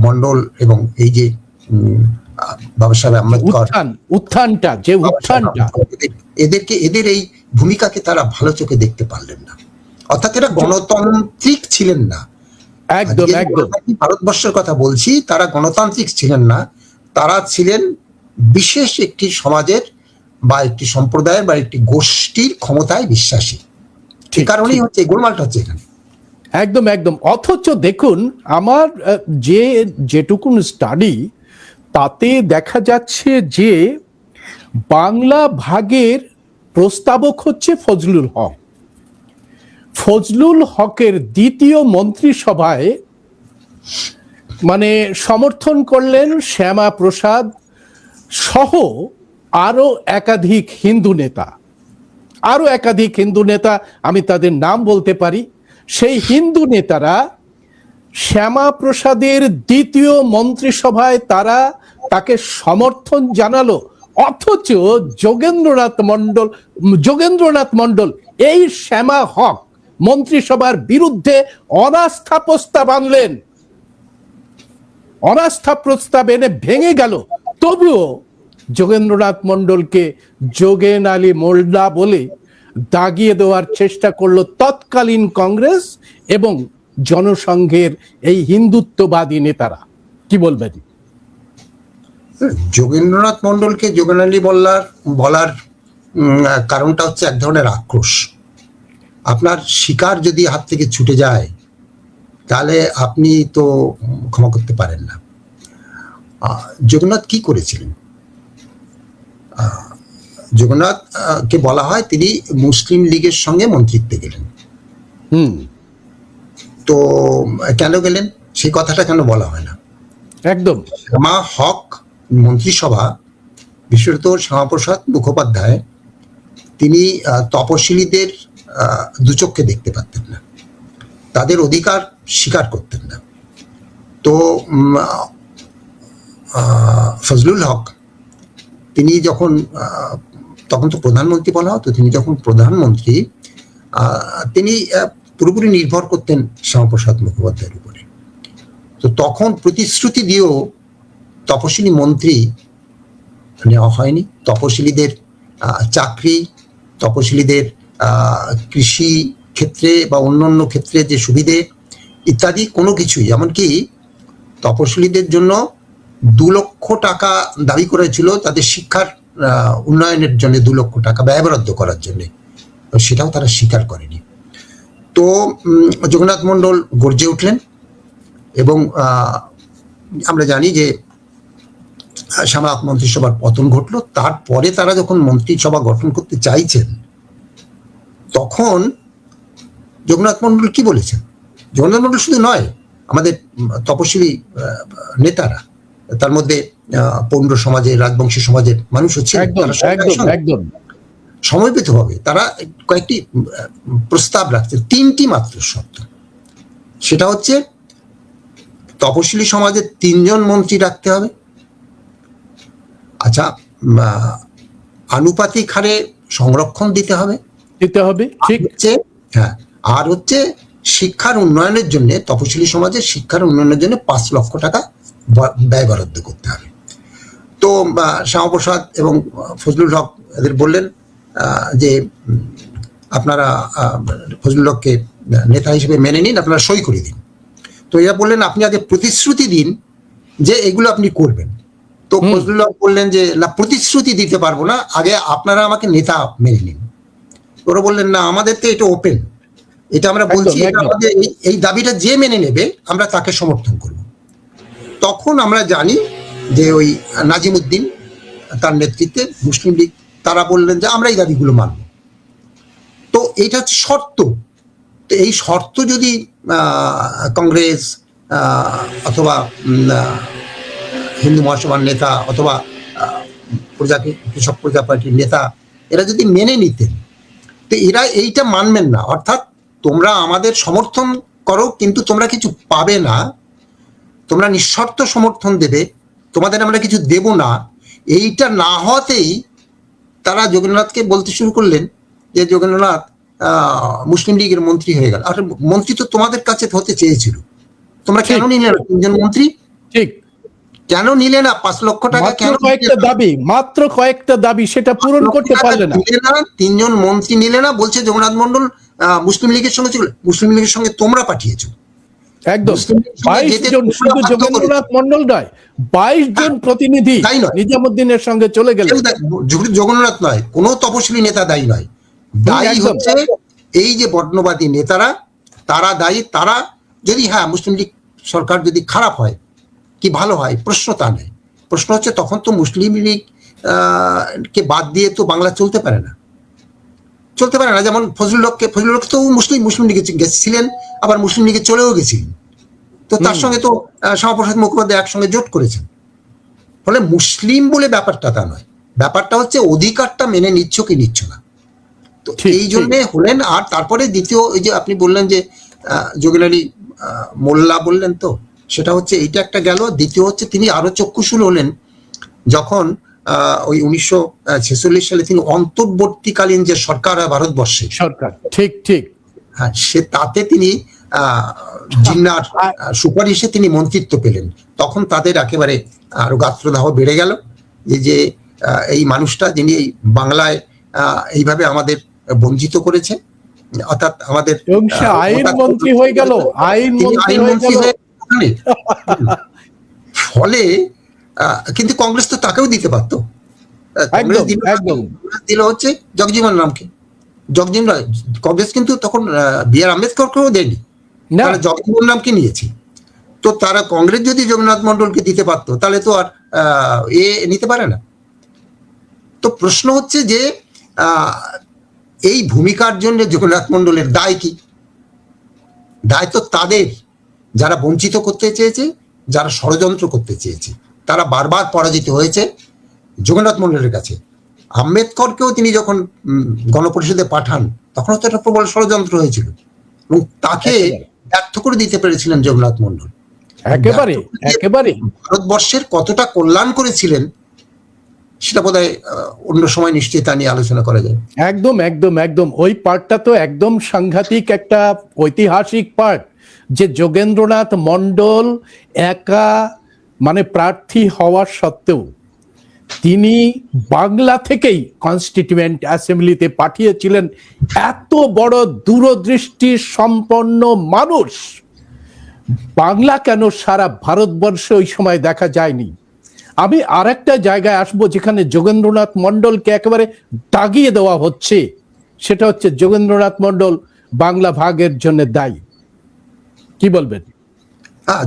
A: মণ্ডল এবং এই যে বাবা সাহেব আম্বেদকর
B: উত্থানটা,
A: এদের এই ভূমিকাকে তারা ভালো চোখে দেখতে পারলেন না, অর্থাৎ এরা গণতান্ত্রিক ছিলেন না।
B: একদম একদম
A: ভারতবর্ষের কথা বলছি, তারা গণতান্ত্রিক ছিলেন না, তারা ছিলেন বিশেষ একটি সমাজের বা একটি সম্প্রদায়ের বা একটি গোষ্ঠীর ক্ষমতায় বিশ্বাসী। ঠিক কারণেই হচ্ছে গোলমালটা হচ্ছে এখানে।
B: একদম একদম। অথচ দেখুন, আমার যেটুকুন স্টাডি, তাতে দেখা যাচ্ছে যে বাংলা ভাগের প্রস্তাবক হচ্ছে ফজলুল হক। ফজলুল হকের দ্বিতীয় মন্ত্রিসভায় মানে সমর্থন করলেন শ্যামা প্রসাদ সহ আরো একাধিক হিন্দু নেতা, আমি তাদের নাম বলতে পারি। সেই হিন্দু নেতারা শ্যামা প্রসাদের দ্বিতীয় মন্ত্রিসভায় তাকে সমর্থন জানালো, অথচ যোগেন্দ্রনাথ মণ্ডল এই শ্যামা হক মন্ত্রিসভার বিরুদ্ধে অনাস্থা প্রস্তাব আনলেন। অনাস্থা প্রস্তাব এনে ভেঙে গেল, তবুও যোগেন্দ্রনাথ মণ্ডলকে যোগেন আলী মোল্লা বলে দাগিয়ে দেওয়ার চেষ্টা করলো তৎকালীন কংগ্রেস এবং জনসংঘের এই হিন্দুত্ববাদী নেতারা। কি বলবেন?
A: যোগেন্দ্রনাথ মণ্ডলকে যোগেন আলী বলার কারণটা হচ্ছে এক ধরনের আক্রোশ। আপনার শিকার যদি হাত থেকে ছুটে যায় তাহলে আপনি তো ক্ষমা করতে পারেন না। জগন্নাথ কি করেছিলেন? জগন্নাথকে বলা হয় তিনি মুসলিম লীগের সঙ্গে মন্ত্রিত্বে গেলেন। তো কেন গেলেন সেই কথাটা কেন বলা হয় না?
B: একদম
A: শ্যামা হক মন্ত্রিসভা বিশেষত শ্যামাপ্রসাদ মুখোপাধ্যায় তিনি তপশিলীদের দুচক্ষে দেখতে পারতেন না, তাদের অধিকার স্বীকার করতেন না। তো ফজলুল হক তিনি যখন তখন তো প্রধানমন্ত্রী বলা হতো, তিনি যখন প্রধানমন্ত্রী তিনি পুরোপুরি নির্ভর করতেন শ্যামাপ্রসাদ মুখোপাধ্যায়ের উপরে। তো তখন প্রতিশ্রুতি দিয়েও তপশিলি মন্ত্রী নেওয়া হয়নি। তপশিলীদের চাকরি, তপশিলীদের কৃষি ক্ষেত্রে বা অন্যান্য ক্ষেত্রে যে সুবিধে ইত্যাদি কোনো কিছুই, এমনকি তপশিলীদের জন্য 2 লক্ষ টাকা দাবি করেছিল তাদের শিক্ষার উন্নয়নের জন্য, 2 লক্ষ টাকা ব্যয় বরাদ্দ করার জন্য, সেটাও তারা স্বীকার করেনি। তো জগন্নাথ মণ্ডল গর্জে উঠলেন এবং আমরা জানি যে শ্যামা মন্ত্রিসভার পতন ঘটলো। তারপরে তারা যখন মন্ত্রিসভা গঠন করতে চাইছেন তখন জগন্নাথ মণ্ডল কি বলেছেন? জগন্নাথ মণ্ডল শুধু নয়, আমাদের তপশিলি নেতারা, তার মধ্যে পৌণ্ড সমাজের, রাজবংশী সমাজের মানুষ হচ্ছে, সময়বিতভাবে তারা কয়েকটি প্রস্তাব রাখছেন, 3টি মাত্র শর্ত। সেটা হচ্ছে তপশিলি সমাজের 3 জন মন্ত্রী রাখতে হবে, আচ্ছা আনুপাতিক হারে সংরক্ষণ দিতে হবে,
B: ঠিক।
A: হ্যাঁ, আর হচ্ছে শিক্ষার উন্নয়নের জন্য, তপশিলি সমাজের শিক্ষার উন্নয়নের জন্য 5 লক্ষ টাকা ব্যয় বরাদ্দ করতে হবে। তো শ্যামাপ্রসাদ এবং ফজলুল হক এদের বললেন যে আপনারা ফজলুল হককে নেতা হিসেবে মেনে নিন, আপনারা সই করে দিন। তো এরা বললেন আপনি আগে প্রতিশ্রুতি দিন যে এগুলো আপনি করবেন। তো ফজলুল হক বললেন যে না, প্রতিশ্রুতি দিতে পারবো না, আগে আপনারা আমাকে নেতা মেনে নিন। ওরা বললেন না, আমাদের তো এটা ওপেন, এটা আমরা বলছি, আমাদের এই দাবিটা যে মেনে নেবে আমরা তাকে সমর্থন করব। তখন আমরা জানি যে ওই নাজিমুদ্দিন তার নেতৃত্বে মুসলিম লীগ তারা বললেন যে আমরা এই দাবিগুলো মানব। তো এইটা হচ্ছে শর্ত। তো এই শর্ত যদি কংগ্রেস অথবা হিন্দু মহাসভার নেতা অথবা কৃষক প্রজা পার্টির নেতা এরা যদি মেনে নিতেন, তো এরা এইটা মানবেন না, অর্থাৎ তোমরা আমাদের সমর্থন করো কিন্তু তোমরা কিছু পাবে না, তোমরা নিঃশর্ত সমর্থন দেবে, তোমাদের আমরা কিছু দেব না। এইটা না হতেই তারা যোগেন্দ্রনাথকে বলতে শুরু করলেন যে যোগেন্দ্রনাথ মুসলিম লীগের মন্ত্রী হয়ে গেল। আর মন্ত্রী তো তোমাদের কাছে হতে চেয়েছিল, তোমরা কেন নিলে না 3 জন মন্ত্রী? ঠিক, কেন নিলে না 5 লক্ষ টাকা? কেন?
B: মাত্র কয়েকটা দাবি সেটা পূরণ করতে পারলে না।
A: 3 জন মন্ত্রী নিলে না, বলছে জগন্নাথ মণ্ডল মুসলিম লীগের সঙ্গে ছিল, মুসলিম লীগের সঙ্গে তোমরা পাঠিয়েছো।
B: একদম 22 জন, শুধু যোগেন্দ্রনাথ মণ্ডল নয়, 22 জন প্রতিনিধি নিজামুদ্দিনের সঙ্গে চলে গেল।
A: জগন্নাথ নয়, কোনো তপশিলি নেতা দায়ী নয়, দায়ী হচ্ছে এই যে বর্ণবাদী নেতারা, তারা দায়ী। তারা যদি, হ্যাঁ মুসলিম লীগ সরকার যদি খারাপ হয় কি ভালো হয় প্রশ্ন তা নেই, প্রশ্ন হচ্ছে তখন তো মুসলিম লীগ কে বাদ দিয়ে তো বাংলা চলতে পারে না। যেমন ফজলুল হক তো মুসলিম লীগে গেছিলেন, আবার মুসলিম লীগে চলেও গেছিলেন, তো তার সঙ্গে তো শ্যামাপ্রসাদ মুখোপাধ্যায় একসঙ্গে জোট করেছেন। ফলে মুসলিম বলে ব্যাপারটা তা নয়, ব্যাপারটা হচ্ছে অধিকারটা মেনে নিচ্ছ কি নিচ্ছ না। তো এই জন্যে হলেন। আর তারপরে দ্বিতীয়, ওই যে আপনি বললেন যে জগির আলী মোল্লা বললেন, তো সেটা হচ্ছে এইটা একটা গেল। দ্বিতীয় হচ্ছে তিনি আরো চক্ষুশূল হলেন যখন ওই 1946 সালে তিনি অন্তর্বর্তীকালীন যে সরকার ভারতবর্ষে সরকার, ঠিক, হ্যাঁ, সে তাতে তিনি জিন্নার সুপারিশে তিনি মন্ত্রিত্ব পেলেন। তখন তাদের একেবারে আরো গাত্রদাহ বেড়ে গেল যে এই মানুষটা যিনি এই বাংলায় এইভাবে আমাদের বঞ্চিত করেছে, অর্থাৎ আমাদের
B: আইনমন্ত্রী হয়ে গেল, আইনমন্ত্রী হয়ে
A: ফলে কিন্তু কংগ্রেস তো তাকেও দিতে পারতো। দিল হচ্ছে জগজীবন রামকে। কংগ্রেস কিন্তু তখন বি.আর. আম্বেদকরকেও দেয়নি, তারা জগজীবন রামকে নিয়েছে। তো তারা কংগ্রেস যদি জগন্নাথ মণ্ডলকে দিতে পারতো তাহলে তো আর নিতে পারে না। তো প্রশ্ন হচ্ছে যে এই ভূমিকার জন্য জগন্নাথ মণ্ডলের দায় কি? দায় তো তাদের যারা বঞ্চিত করতে চেয়েছে, যারা ষড়যন্ত্র করতে চেয়েছে, তারা বারবার পরাজিত হয়েছে। যোগেন্দ্রনাথ মন্ডলের কাছে। আম্বেদকরকেও তিনি যখন গণপরিষদে পাঠান, তখন তো একটা প্রবল ষড়যন্ত্র হয়েছিল এবং তাকে ব্যর্থ করে দিতে পেরেছিলেন যোগেন্দ্রনাথ মন্ডল।
B: একেবারে একেবারে
A: ভারতবর্ষের কতটা কল্যাণ করেছিলেন সেটা বোধহয় অন্য সময় নিশ্চয়ই তা নিয়ে আলোচনা করা যায়।
B: একদম একদম একদম ওই পার্টটা তো একদম সাংঘাতিক একটা ঐতিহাসিক পার্ট, যে যোগেন্দ্রনাথ মন্ডল একা মানে প্রার্থী হওয়ার সত্ত্বেও তিনি বাংলা থেকেই কনস্টিটিউয়েন্ট অ্যাসেম্বলিতে পাঠিয়েছিলেন এত বড় দূরদৃষ্টি সম্পন্ন মানুষ। বাংলা কেন সারা ভারতবর্ষে ওই সময় দেখা যায়নি। আমি আর একটা জায়গায় আসবো যেখানে যোগেন্দ্রনাথ মন্ডলকে একেবারে দাগিয়ে দেওয়া হচ্ছে, সেটা হচ্ছে যোগেন্দ্রনাথ মন্ডল বাংলা ভাগের জন্য দায়ী। কি বলবেন?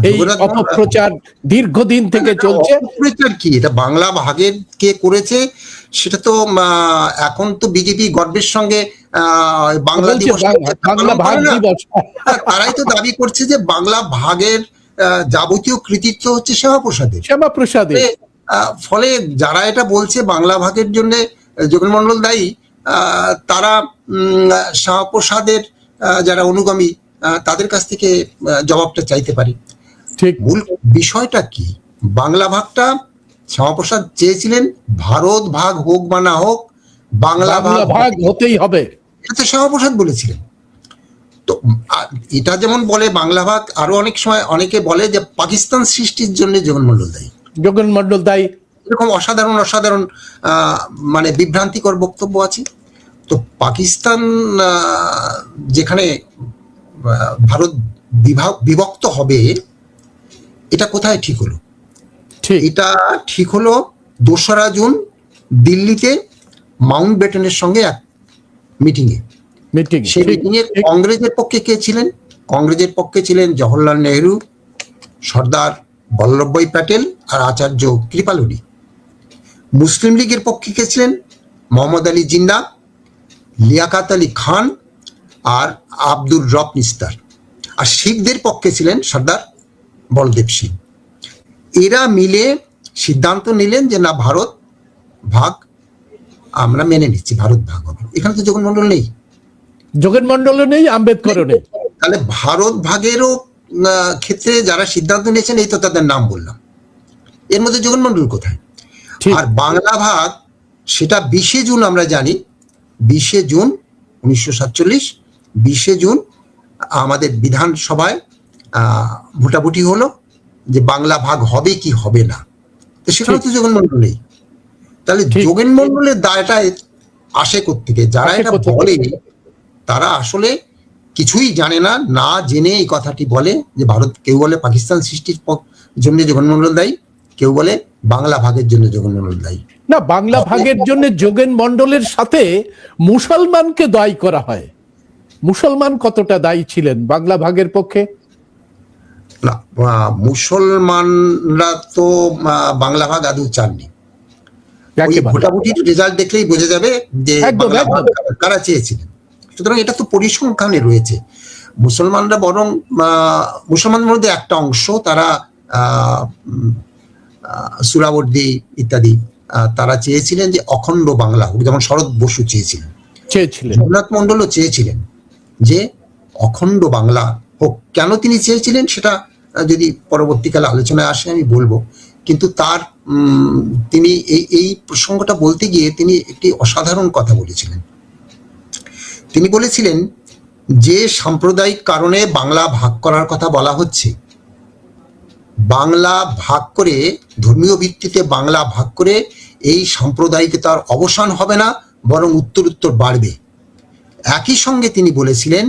B: এই অপপ্রচার দীর্ঘদিন থেকে চলছে।
A: অপপ্রচার কি? এটা বাংলা ভাগের কে করেছে সেটা তো এখন তো বিজেপি গর্বের সঙ্গে বাংলা দিবস,
B: বাংলা ভাগ দিবস,
A: তারাই তো দাবি করছে যে বাংলা ভাগের যাবতীয় কৃতিত্ব হচ্ছে শ্যামাপ্রসাদের। ফলে যারা এটা বলছে বাংলা ভাগের জন্য যোগেন্দ্র মন্ডল দায়ী, তারা শ্যামাপ্রসাদের যারা অনুগামী তাদের কাছ থেকে জবাবটা চাইতে পারে।
B: ঠিক
A: মূল বিষয়টা কি? বাংলা ভাগটা শ্যামাপ্রসাদ চেয়েছিলেন ভারত ভাগ হোক বা না হোক, বাংলা ভাগ
B: হতেই হবে,
A: এটা তো শ্যামাপ্রসাদ বলেছিলেন। তো এটা যেমন বলে বাংলা ভাগ, আরো অনেক সময় অনেকে বলে যে পাকিস্তান সৃষ্টির জন্য যোগেন্দ্র মন্ডল দায়ী। এরকম অসাধারণ অসাধারণ মানে বিভ্রান্তিকর বক্তব্য আছে। তো পাকিস্তান যেখানে ভারত বিভক্ত হবে, এটা কোথায় ঠিক হলো? এটা ঠিক হলো 2রা জুন দিল্লিতে মাউন্ট ব্যাটেনের সঙ্গে এক মিটিংয়ে। সেই মিটিংয়ে কংগ্রেসের পক্ষে কে ছিলেন? কংগ্রেসের পক্ষে ছিলেন জওহরলাল নেহরু, সর্দার বল্লভভাই প্যাটেল আর আচার্য কৃপালুরি। মুসলিম লীগের পক্ষে কে ছিলেন? মোহাম্মদ আলী জিন্না, লিয়াকাত আলী খান আর আব্দুর রব নিস্তার। আর শিখদের পক্ষে ছিলেন সর্দার বলদেব সিং। এরা মিলে সিদ্ধান্ত নিলেন যে না, ভারত ভাগ আমরা মেনে নিচ্ছি, ভারত ভাগ হবে। এখানে তো যোগেন্দ্র মন্ডল নেই,
B: আম্বেদকরও নেই।
A: তাহলে ভারত ভাগেরও ক্ষেত্রে যারা সিদ্ধান্ত নিয়েছেন এই তো তাদের নাম বললাম, এর মধ্যে যোগেন্দ্র মন্ডল কোথায়? আর বাংলা ভাগ সেটা 20শে জুন আমরা জানি, 20শে জুন 1947, 20শে জুন আমাদের বিধানসভায় ভোটাভুটি হলো যে বাংলা ভাগ হবে কি হবে না। তো সেখানে তো যোগেন্দ্র মন্ডল নেই। তাহলে যোগেন্দ্র মন্ডলের দায়টা আসে কোত্থেকে? যারা এটা বলে তারা আসলে কিছুই জানে না, না জেনে এই কথাটি বলে যে ভারত, কেউ বলে পাকিস্তান সৃষ্টির জন্য যোগেন্দ্র মন্ডল দায়ী, কেউ বলে বাংলা ভাগের জন্য যোগেন্দ্র মন্ডল দায়ী।
B: না, বাংলা ভাগের জন্য যোগেন্দ্র মন্ডলের সাথে মুসলমানকে দায়ী করা হয়। মুসলমান কতটা দায়ী ছিলেন বাংলা ভাগের পক্ষে?
A: না, মুসলমানরা তো বাংলা ভাগ আদৌ চাননি। ভোটাভুটির রেজাল্ট দেখলেই বোঝা যাবে যে কারা চেয়েছিলেন। সুতরাং এটা তো পরিসংখ্যানে রয়েছে। মুসলমানরা বরং মুসলমানদের মধ্যে একটা অংশ তারা সুরাবর্দী ইত্যাদি তারা চেয়েছিলেন যে অখণ্ড বাংলা হোক, যেমন শরৎ বসু চেয়েছিলেন। যোগেন্দ্রনাথ মন্ডলও চেয়েছিলেন যে অখণ্ড বাংলা হোক। কেন তিনি চেয়েছিলেন সেটা যদি পরবর্তীকালে আলোচনায় আসে আমি বলবো, কিন্তু তিনি এই প্রসঙ্গটা বলতে গিয়ে তিনি একটি অসাধারণ কথা বলেছিলেন। তিনি বলেছিলেন যে সাম্প্রদায়িক কারণে বাংলা ভাগ করার কথা বলা হচ্ছে, বাংলা ভাগ করে, ধর্মীয় ভিত্তিতে বাংলা ভাগ করে এই সাম্প্রদায়িকতার অবসান হবে না, বরং উত্তর বাড়বে। একই সঙ্গে তিনি বলেছিলেন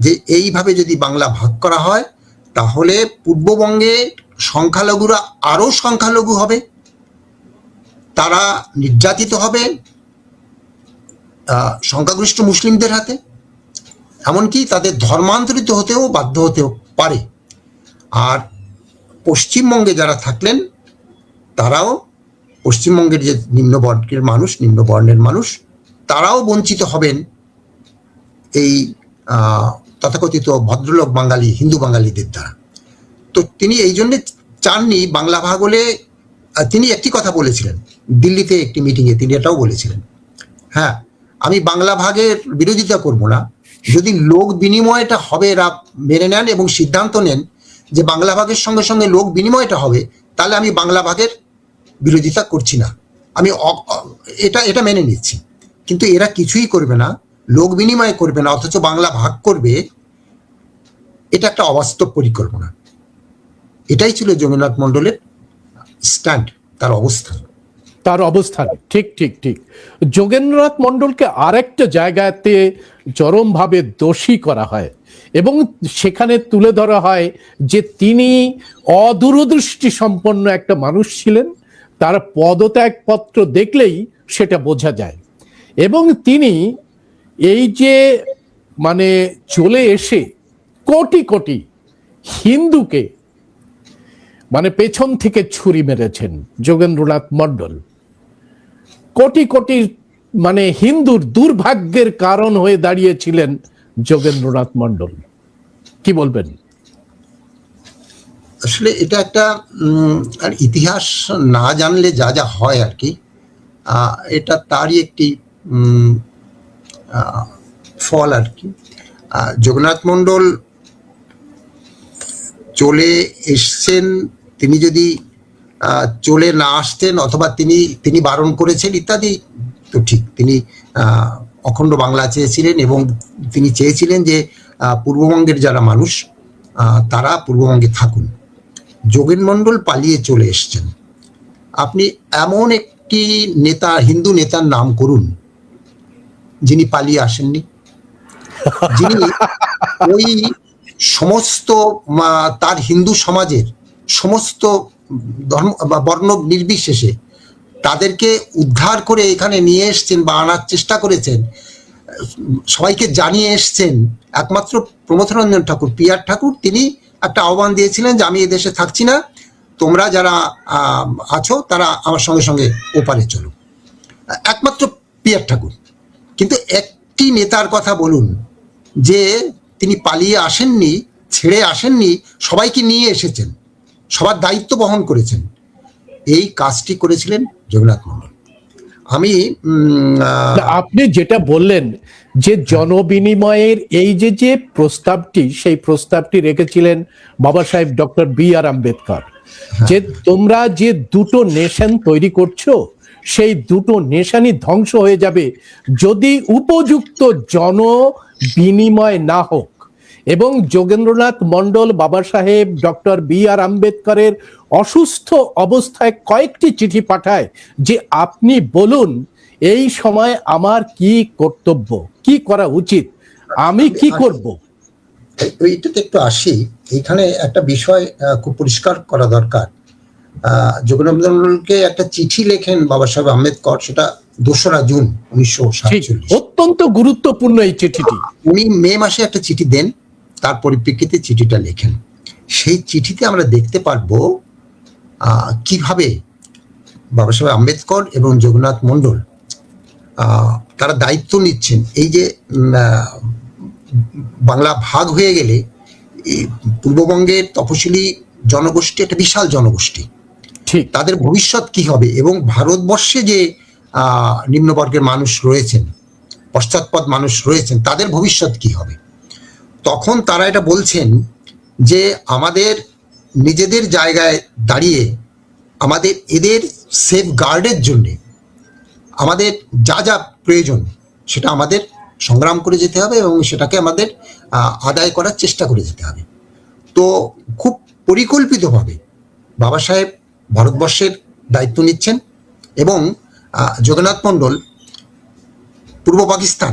A: যে এইভাবে যদি বাংলা ভাগ করা হয় তাহলে পূর্ববঙ্গে সংখ্যালঘুরা আরো সংখ্যালঘু হবে, তারা নির্যাতিত হবে সংখ্যাগরিষ্ঠ মুসলিমদের হাতে, এমনকি তাদের ধর্মান্তরিত হতেও বাধ্য হতেও পারে। আর পশ্চিমবঙ্গে যারা থাকলেন তারাও, পশ্চিমবঙ্গের যে নিম্ন বর্ণের মানুষ তারাও বঞ্চিত হবেন এই তথাকথিত ভদ্রলোক বাঙালি, হিন্দু বাঙালিদের দ্বারা। তো তিনি এই জন্য চাননি বাংলা ভাগ হলে। তিনি একটি কথা বলেছিলেন দিল্লিতে একটি মিটিংয়ে তিনি এটাও বলেছিলেন। হ্যাঁ, আমি বাংলা ভাগের বিরোধিতা করব না, যদি লোক বিনিময়টা হবে এরা মেনে নেন এবং সিদ্ধান্ত নেন যে বাংলা ভাগের সঙ্গে সঙ্গে লোক বিনিময়টা হবে, তাহলে আমি বাংলা ভাগের বিরোধিতা করছি না, আমি এটা মেনে নিচ্ছি। কিন্তু এরা কিছুই করবে না, লোক বিনিময় করবে না, অথচ বাংলা ভাগ করবে। এটা একটা অবাস্তব পরিকল্পনা। এটাই ছিল যোগেন্দ্রনাথ মণ্ডলের স্ট্যান্ড, তার অবস্থান।
B: ঠিক ঠিক ঠিক। যোগেন্দ্রনাথ মণ্ডলকে আরেকটা জায়গাতে চরমভাবে দোষী করা হয় এবং সেখানে তুলে ধরা হয় যে তিনি অদূরদৃষ্টি সম্পন্ন একটা মানুষ ছিলেন, তার পদত্যাগপত্র দেখলেই সেটা বোঝা যায়। এবং তিনি এই যে মানে চলে এসে কোটি কোটি হিন্দুকে মানে পেছন থেকে ছুরি মেরেছেন যোগেন্দ্রনাথ মণ্ডল, কোটি কোটি মানে হিন্দুর দুর্ভাগ্যের কারণ হয়ে দাঁড়িয়েছিলেন যোগেন্দ্রনাথ মণ্ডল। কি বলবেন?
A: আসলে এটা একটা আর ইতিহাস না জানলে যা যা হয় আর কি, এটা তারই একটি ফল আর কি। যোগেন্দ্রনাথ মণ্ডল চলে এসছেন, তিনি যদি চলে না আসতেন অথবা তিনি বারণ করেছেন ইত্যাদি তো ঠিক, তিনি অখণ্ড বাংলা চেয়েছিলেন এবং তিনি চেয়েছিলেন যে পূর্ববঙ্গের যারা মানুষ তারা পূর্ববঙ্গে থাকুন। যোগেন মণ্ডল পালিয়ে চলে এসছেন। আপনি এমন একটি নেতা, হিন্দু নেতার নাম করুন যিনি পালিয়ে আসেননি, যিনি ওই সমস্ত তার হিন্দু সমাজের সমস্ত ধর্ম বা বর্ণ নির্বিশেষে তাদেরকে উদ্ধার করে এখানে নিয়ে এসছেন বা আনার চেষ্টা করেছেন, সবাইকে জানিয়ে এসছেন। একমাত্র প্রমথরঞ্জন ঠাকুর, পিয়ার ঠাকুর, তিনি একটা আহ্বান দিয়েছিলেন যে আমি এদেশে থাকছি না, তোমরা যারা আছো তারা আমার সঙ্গে সঙ্গে ওপারে চলো, একমাত্র পিয়ার ঠাকুর। কিন্তু একটি নেতার কথা বলুন যে তিনি পালিয়ে আসেননি, ছেড়ে আসেননি, সবাইকে নিয়ে এসেছেন, সবার দায়িত্ব বহন করেছেন। এই কাজটি করেছিলেন যোগেন্দ্রনাথ মণ্ডল।
B: আপনি যেটা বললেন যে জনবিনিময়ের এই যে প্রস্তাবটি, সেই প্রস্তাবটি রেখেছিলেন বাবা সাহেব ডক্টর বি.আর. আম্বেদকর, যে তোমরা যে দুটো নেশন তৈরি করছো সেই দুটো নেশনই ধ্বংস হয়ে যাবে যদি উপযুক্ত জনবিনিময় না হোক। এবং যোগেন্দ্রনাথ মণ্ডল বাবা সাহেব ডক্টর বি.আর. আম্বেদকরের অসুস্থ অবস্থায় কয়েকটি চিঠি পাঠায় যে আপনি বলুন এই সময় আমার কি কর্তব্য, কি করা উচিত, আমি কি করব।
A: এইটাতে একটু আসি। এখানে একটা বিষয় খুব পরিষ্কার করা দরকার। যোগেন্দ্রনাথ মণ্ডলকে একটা চিঠি লেখেন বাবা সাহেব আম্বেদকর, সেটা 2রা জুন 1947।
B: অত্যন্ত গুরুত্বপূর্ণ এই চিঠিটি।
A: উনি মে মাসে একটা চিঠি দেন, তার পরিপ্রেক্ষিতে চিঠিটা লেখেন। সেই চিঠিতে আমরা দেখতে পারবো কিভাবে বাবা সাহেব আম্বেদকর এবং যোগেন্দ্রনাথ মণ্ডল তারা দায়িত্ব নিচ্ছেন। এই যে বাংলা ভাগ হয়ে গেলে পূর্ববঙ্গের তপশিলি জনগোষ্ঠী একটা বিশাল জনগোষ্ঠী,
B: ঠিক,
A: তাদের ভবিষ্যৎ কি হবে, এবং ভারতবর্ষে যে নিম্নবর্গের মানুষ রয়েছেন, পশ্চাৎপদ মানুষ রয়েছেন, তাদের ভবিষ্যৎ কি হবে। তখন তারা এটা বলছেন যে আমাদের নিজেদের জায়গায় দাঁড়িয়ে আমাদের এদের সেফ গার্ডের জন্যে আমাদের যা যা প্রয়োজন সেটা আমাদের সংগ্রাম করে যেতে হবে এবং সেটাকে আমাদের আদায় করার চেষ্টা করে যেতে হবে। তো খুব পরিকল্পিতভাবে বাবা সাহেব ভারতবর্ষের দায়িত্ব নিচ্ছেন এবং যোগেন্দ্রনাথ মণ্ডল পূর্ব পাকিস্তান,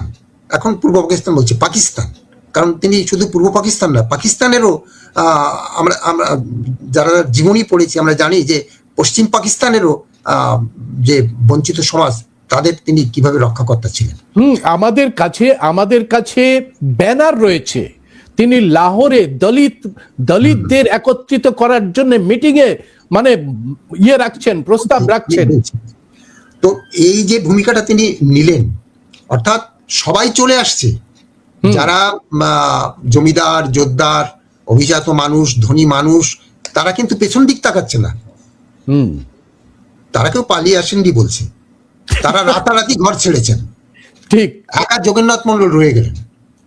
A: এখন পূর্ব পাকিস্তান বলছে পাকিস্তান, কারণ তিনি শুধু পূর্ব পাকিস্তান না, পাকিস্তানেরও আমরা যারা জীবনী পড়েছি আমরা জানি যে পশ্চিম পাকিস্তানেরও যে বঞ্চিত সমাজ তাদের তিনি কিভাবে রক্ষাকর্তা ছিলেন।
B: আমাদের কাছে ব্যানার রয়েছে, তিনি লাহোরে দলিতদের একত্রিত করার জন্য মিটিং এ মানে রাখছেন, প্রস্তাব রাখছেন।
A: তো এই যে ভূমিকাটা তিনি নিলেন, অর্থাৎ সবাই চলে আসছে, যারা জমিদার জোতদার অভিজাত মানুষ ধনী মানুষ তারা কিন্তু পেছন দিক তাকাচ্ছে না, তারা কেউ পালিয়ে আসেননি বলছে, তারা রাতারাতি ঘর ছেড়েছেন।
B: ঠিক
A: একা জগন্নাথ মন্ডল রয়ে গেলেন।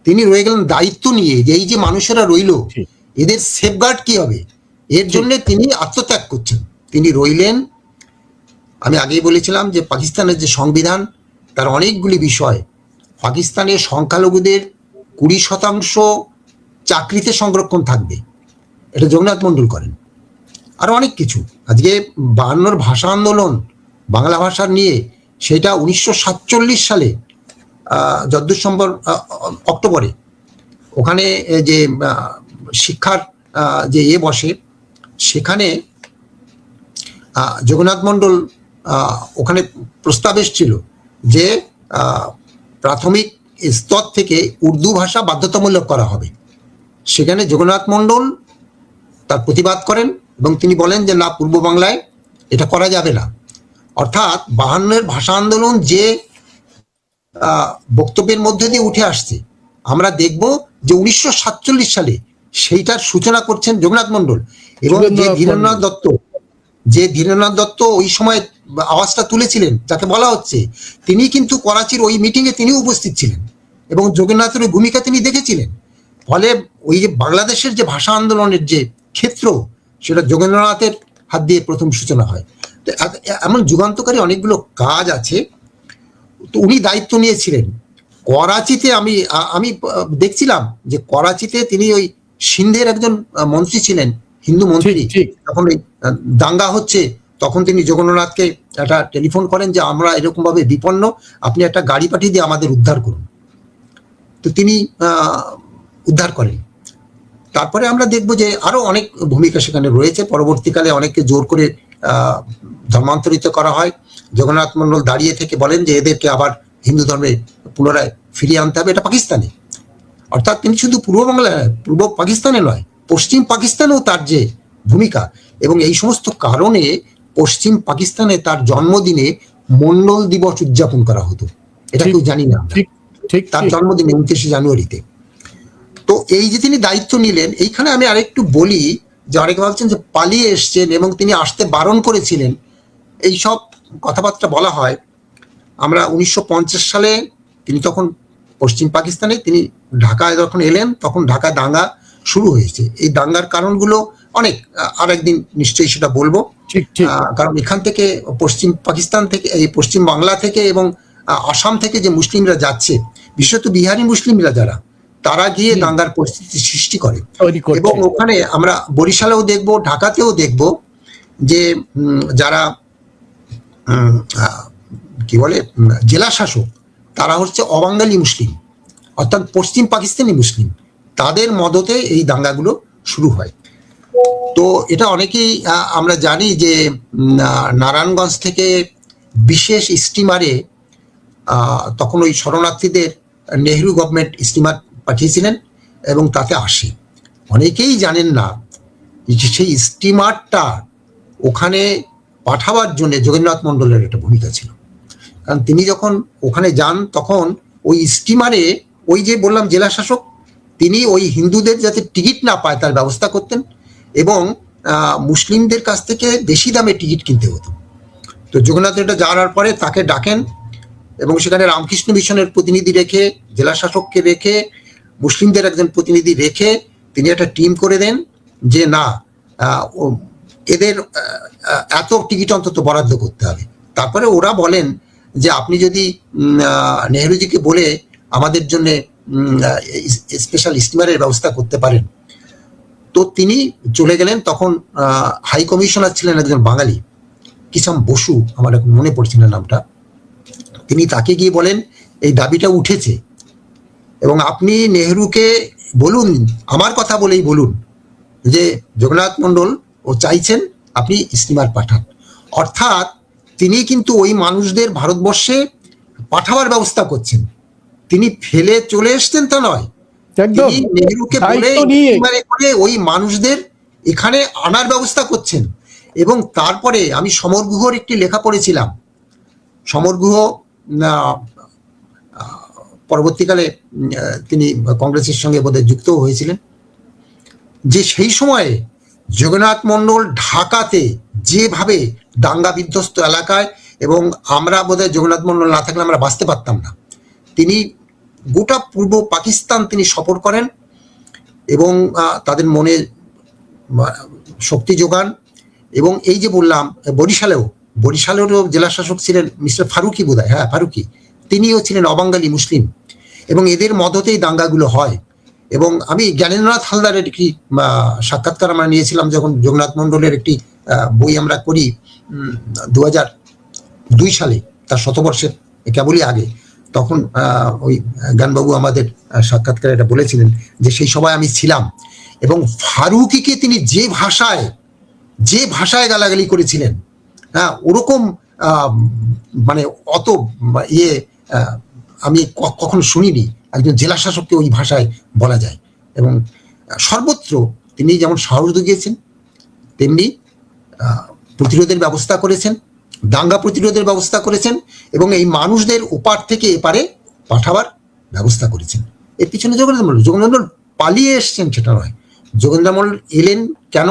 A: তিনি রয়ে গেলেন দায়িত্ব নিয়ে যে এই যে মানুষেরা রইল
B: ঠিক
A: এদের সেফগার্ড কি হবে, এর জন্য তিনি আত্মত্যাগ করছেন। তিনি রইলেন। আমি আগেই বলেছিলাম যে পাকিস্তানের যে সংবিধান তার অনেকগুলি বিষয়, পাকিস্তানের সংখ্যালঘুদের 20% চাকরিতে সংরক্ষণ থাকবে, এটা জগন্নাথ মন্ডল করেন। আরো অনেক কিছু, আজকে 52 ভাষা আন্দোলন বাংলা ভাষার নিয়ে, সেটা 1947 সালে যতদূর সম্ভব অক্টোবরে ওখানে যে শিক্ষার যে বসে, সেখানে জগন্নাথ মন্ডল ওখানে প্রস্তাব এসেছিল যে প্রাথমিক স্তর থেকে উর্দু ভাষা বাধ্যতামূলক করা হবে। সেখানে জগন্নাথ মন্ডল তার প্রতিবাদ করেন এবং তিনি বলেন যে না, পূর্ব বাংলায় এটা করা যাবে না। অর্থাৎ 52 ভাষা আন্দোলন যে বক্তব্যের মধ্যে দিয়ে উঠে আসছে, আমরা দেখব যে 1947 সালে সেইটার সূচনা করছেন জগন্নাথ মন্ডল। এবং যে ধীরেন্দ্রনাথ দত্ত ওই সময় আওয়াজটা তুলেছিলেন, যাকে বলা হচ্ছে, তিনি কিন্তু করাচির ওই মিটিংয়ে তিনি উপস্থিত ছিলেন এবং জগন্নাথের ওই ভূমিকা তিনি দেখেছিলেন। ফলে ওই যে বাংলাদেশের যে ভাষা আন্দোলনের যে ক্ষেত্র, সেটা যোগেন্দ্রনাথের হাত দিয়ে প্রথম সূচনা হয়। তো এমন যুগান্তকারী অনেকগুলো কাজ আছে। তো উনি দায়িত্ব নিয়েছিলেন করাচিতে। আমি দেখছিলাম যে করাচিতে তিনি ওই সিন্ধের একজন মন্ত্রী ছিলেন, হিন্দু মন্ত্রী। যখন ওই দাঙ্গা হচ্ছে তখন তিনি জগন্নাথকে একটা টেলিফোন করেন যে আমরা এরকম ভাবে বিপন্ন, আপনি একটা গাড়ি পাঠিয়ে দিয়ে আমাদের উদ্ধার করুন। তো তিনি উদ্ধার করেন। তারপরে আমরা দেখব যে আরো অনেক ভূমিকা সেখানে রয়েছে। পরবর্তীকালে অনেককে জোর করে ধর্মান্তরিত করা হয়। জগন্নাথ মন্ডল দাঁড়িয়ে থেকে বলেন যে এদেরকে আবার হিন্দু ধর্মে পুনরায় ফিরিয়ে আনতে হবে, এটা পাকিস্তানে। অর্থাৎ তিনি শুধু পূর্ব বাংলায়, পূর্ব পাকিস্তানে নয়, পশ্চিম পাকিস্তানেও তার যে ভূমিকা, এবং এই সমস্ত কারণে পশ্চিম পাকিস্তানে তার জন্মদিনে মন্ডল দিবস উদযাপন করা হতো। এটা কেউ জানি না, তার জন্মদিনে 29শে জানুয়ারিতে। তো এই যে তিনি দায়িত্ব নিলেন, এইখানে আমি আরেকটু বলি যে অনেকে ভাবছেন যে পালিয়ে এসছেন এবং তিনি আসতে বারণ করেছিলেন, এই সব কথাবার্তা বলা হয়। আমরা 1950 সালে তিনি তখন পশ্চিম পাকিস্তানে, তিনি ঢাকায় যখন এলেন তখন ঢাকায় দাঙ্গা শুরু হয়েছে। এই দাঙ্গার কারণগুলো অনেক, আরেকদিন নিশ্চয়ই সেটা বলবো। কারণ এখান থেকে পশ্চিম পাকিস্তান থেকে, এই পশ্চিম বাংলা থেকে এবং আসাম থেকে যে মুসলিমরা যাচ্ছে, বিশেষত বিহারি মুসলিমরা যারা, তারা গিয়ে দাঙ্গার পরিস্থিতি সৃষ্টি করে। এবং ওখানে আমরা বরিশালেও দেখব, ঢাকাতেও দেখব যে যারা কি বলে জেলা শাসক, তারা হচ্ছে অবাঙ্গালি মুসলিম, অর্থাৎ পশ্চিম পাকিস্তানি মুসলিম, তাদের মদতে এই দাঙ্গাগুলো শুরু হয়। তো এটা অনেকেই আমরা জানি যে নারায়ণগঞ্জ থেকে বিশেষ স্টিমারে তখন ওই শরণার্থীদের নেহরু গভর্নমেন্ট স্টিমার পাঠিয়েছিলেন এবং তাতে আসে। অনেকেই জানেন না যে সেই স্টিমারটা ওখানে পাঠাবার জন্য জগন্নাথ মন্ডলের একটা ভূমিকা ছিল। কারণ তিনি যখন ওখানে যান তখন ওই স্টিমারে, ওই যে বললাম জেলা শাসক, তিনি ওই হিন্দুদের যাতে টিকিট না পায় তার ব্যবস্থা করতেন এবং মুসলিমদের কাছ থেকে বেশি দামে টিকিট কিনতে হতো। তো জগন্নাথ এটা যাওয়ার পরে তাকে ডাকেন এবং সেখানে রামকৃষ্ণ মিশনের প্রতিনিধি রেখে, জেলা শাসককে রেখে, মুসলিমদের একজন প্রতিনিধি রেখে তিনি একটা টিম করে দেন যে না, এদের এত টিকিট অন্তত বরাদ্দ করতে হবে। তারপরে ওরা বলেন যে আপনি যদি নেহরুজিকে বলে আমাদের জন্য স্পেশাল স্টিমারের ব্যবস্থা করতে পারেন। তো তিনি চলে গেলেন। তখন হাই কমিশনার ছিলেন একজন বাঙালি, কিষাম বসু, আমার এখন মনে পড়ছে না নামটা। তিনি তাকে গিয়ে বলেন এই দাবিটা উঠেছে এবং আপনি নেহরুকে বলুন, আমার কথা বলেই বলুন যে জগন্নাথ মন্ডল ও চাইছেন আপনি স্টিমার পাঠান। অর্থাৎ তিনি কিন্তু ওই মানুষদের ভারতবর্ষে পাঠাবার ব্যবস্থা করছেন, তিনি ফেলে চলে এসছেন তা নয়, তিনি নেহরুকে বলে করে ওই মানুষদের এখানে আনার ব্যবস্থা করছেন। এবং তারপরে আমি সমর গুহর একটি লেখা পড়েছিলাম। সমর গুহ পরবর্তীকালে তিনি কংগ্রেসের সঙ্গে বোধহয় যুক্ত হয়েছিলেন, যে সেই সময়ে জগন্নাথ মন্ডল ঢাকাতে যেভাবে দাঙ্গা বিধ্বস্ত এলাকায়, এবং আমরা বোধহয় জগন্নাথ মন্ডল না থাকলে আমরা বাঁচতে পারতাম না। তিনি গোটা পূর্ব পাকিস্তান তিনি সফর করেন এবং তাদের মনে শক্তি যোগান। এবং এই যে বললাম বরিশালেরও জেলা শাসক ছিলেন মিস্টার ফারুকি, বোধহয়, হ্যাঁ ফারুকি, তিনিও ছিলেন অবাঙালি মুসলিম, এবং এদের মদতেই দাঙ্গাগুলো হয়। এবং আমি জ্ঞানেন্দ্রনাথ হালদারের একটি সাক্ষাৎকার আমরা নিয়েছিলাম যখন জগন্নাথ মন্ডলের একটি বই আমরা করি 2002 সালে, তার শতবর্ষের কেবলই আগে। তখন ওই জ্ঞানবাবু আমাদের সাক্ষাৎকারে এটা বলেছিলেন যে সেই সময় আমি ছিলাম, এবং ফারুকিকে তিনি যে ভাষায় গালাগালি করেছিলেন, হ্যাঁ, ওরকম মানে অত আমি কখনো শুনিনি একজন জেলা শাসককে ওই ভাষায় বলা যায়। এবং সর্বত্র তিনি যেমন সাহস দেখিয়েছেন, তেমনি প্রতিরোধের ব্যবস্থা করেছেন, দাঙ্গা প্রতিরোধের ব্যবস্থা করেছেন, এবং এই মানুষদের ওপার থেকে এপারে পাঠাবার ব্যবস্থা করেছেন। এর পিছনে জগন্নাথ মন্ডল পালিয়ে এসছেন সেটা নয়। জগন্নাথ মন্ডল এলেন কেন,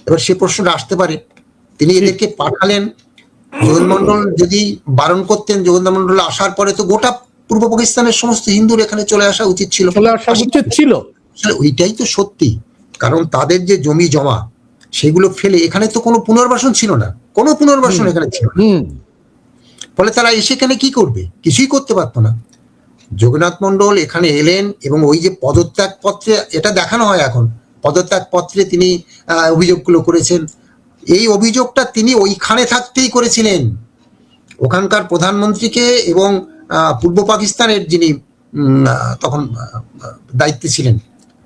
A: এবার সে প্রশ্নটা আসতে পারে। তিনি এদেরকে পাঠালেন। জগন্নাথ মন্ডল যদি বারণ করতেন, জগন্নাথ মন্ডল আসার পরে তো গোটা পূর্ব পাকিস্তানের সমস্ত হিন্দুর এখানে চলে আসা উচিত ছিল। ওইটাই তো সত্যি, কারণ তাদের যে জমি জমা সেগুলো ফেলে এখানে তো কোনো পুনর্বাসন ছিল না, কোনো পুনর্বাসন এখানে ছিল না। ফলে তারা এসে এখানে কি করবে, কিছুই করতে পারতো না। জগন্নাথ মন্ডল এখানে এলেন, এবং ওই যে পদত্যাগ পত্রে এটা দেখানো হয় এখন, পদত্যাগ পত্রে তিনি অভিযোগগুলো করেছেন, এই অভিযোগটা তিনি ওইখানে থাকতেই করেছিলেন। ওখানকার প্রধানমন্ত্রীকে এবং পূর্ব পাকিস্তানের যিনি তখন দায়িত্বে ছিলেন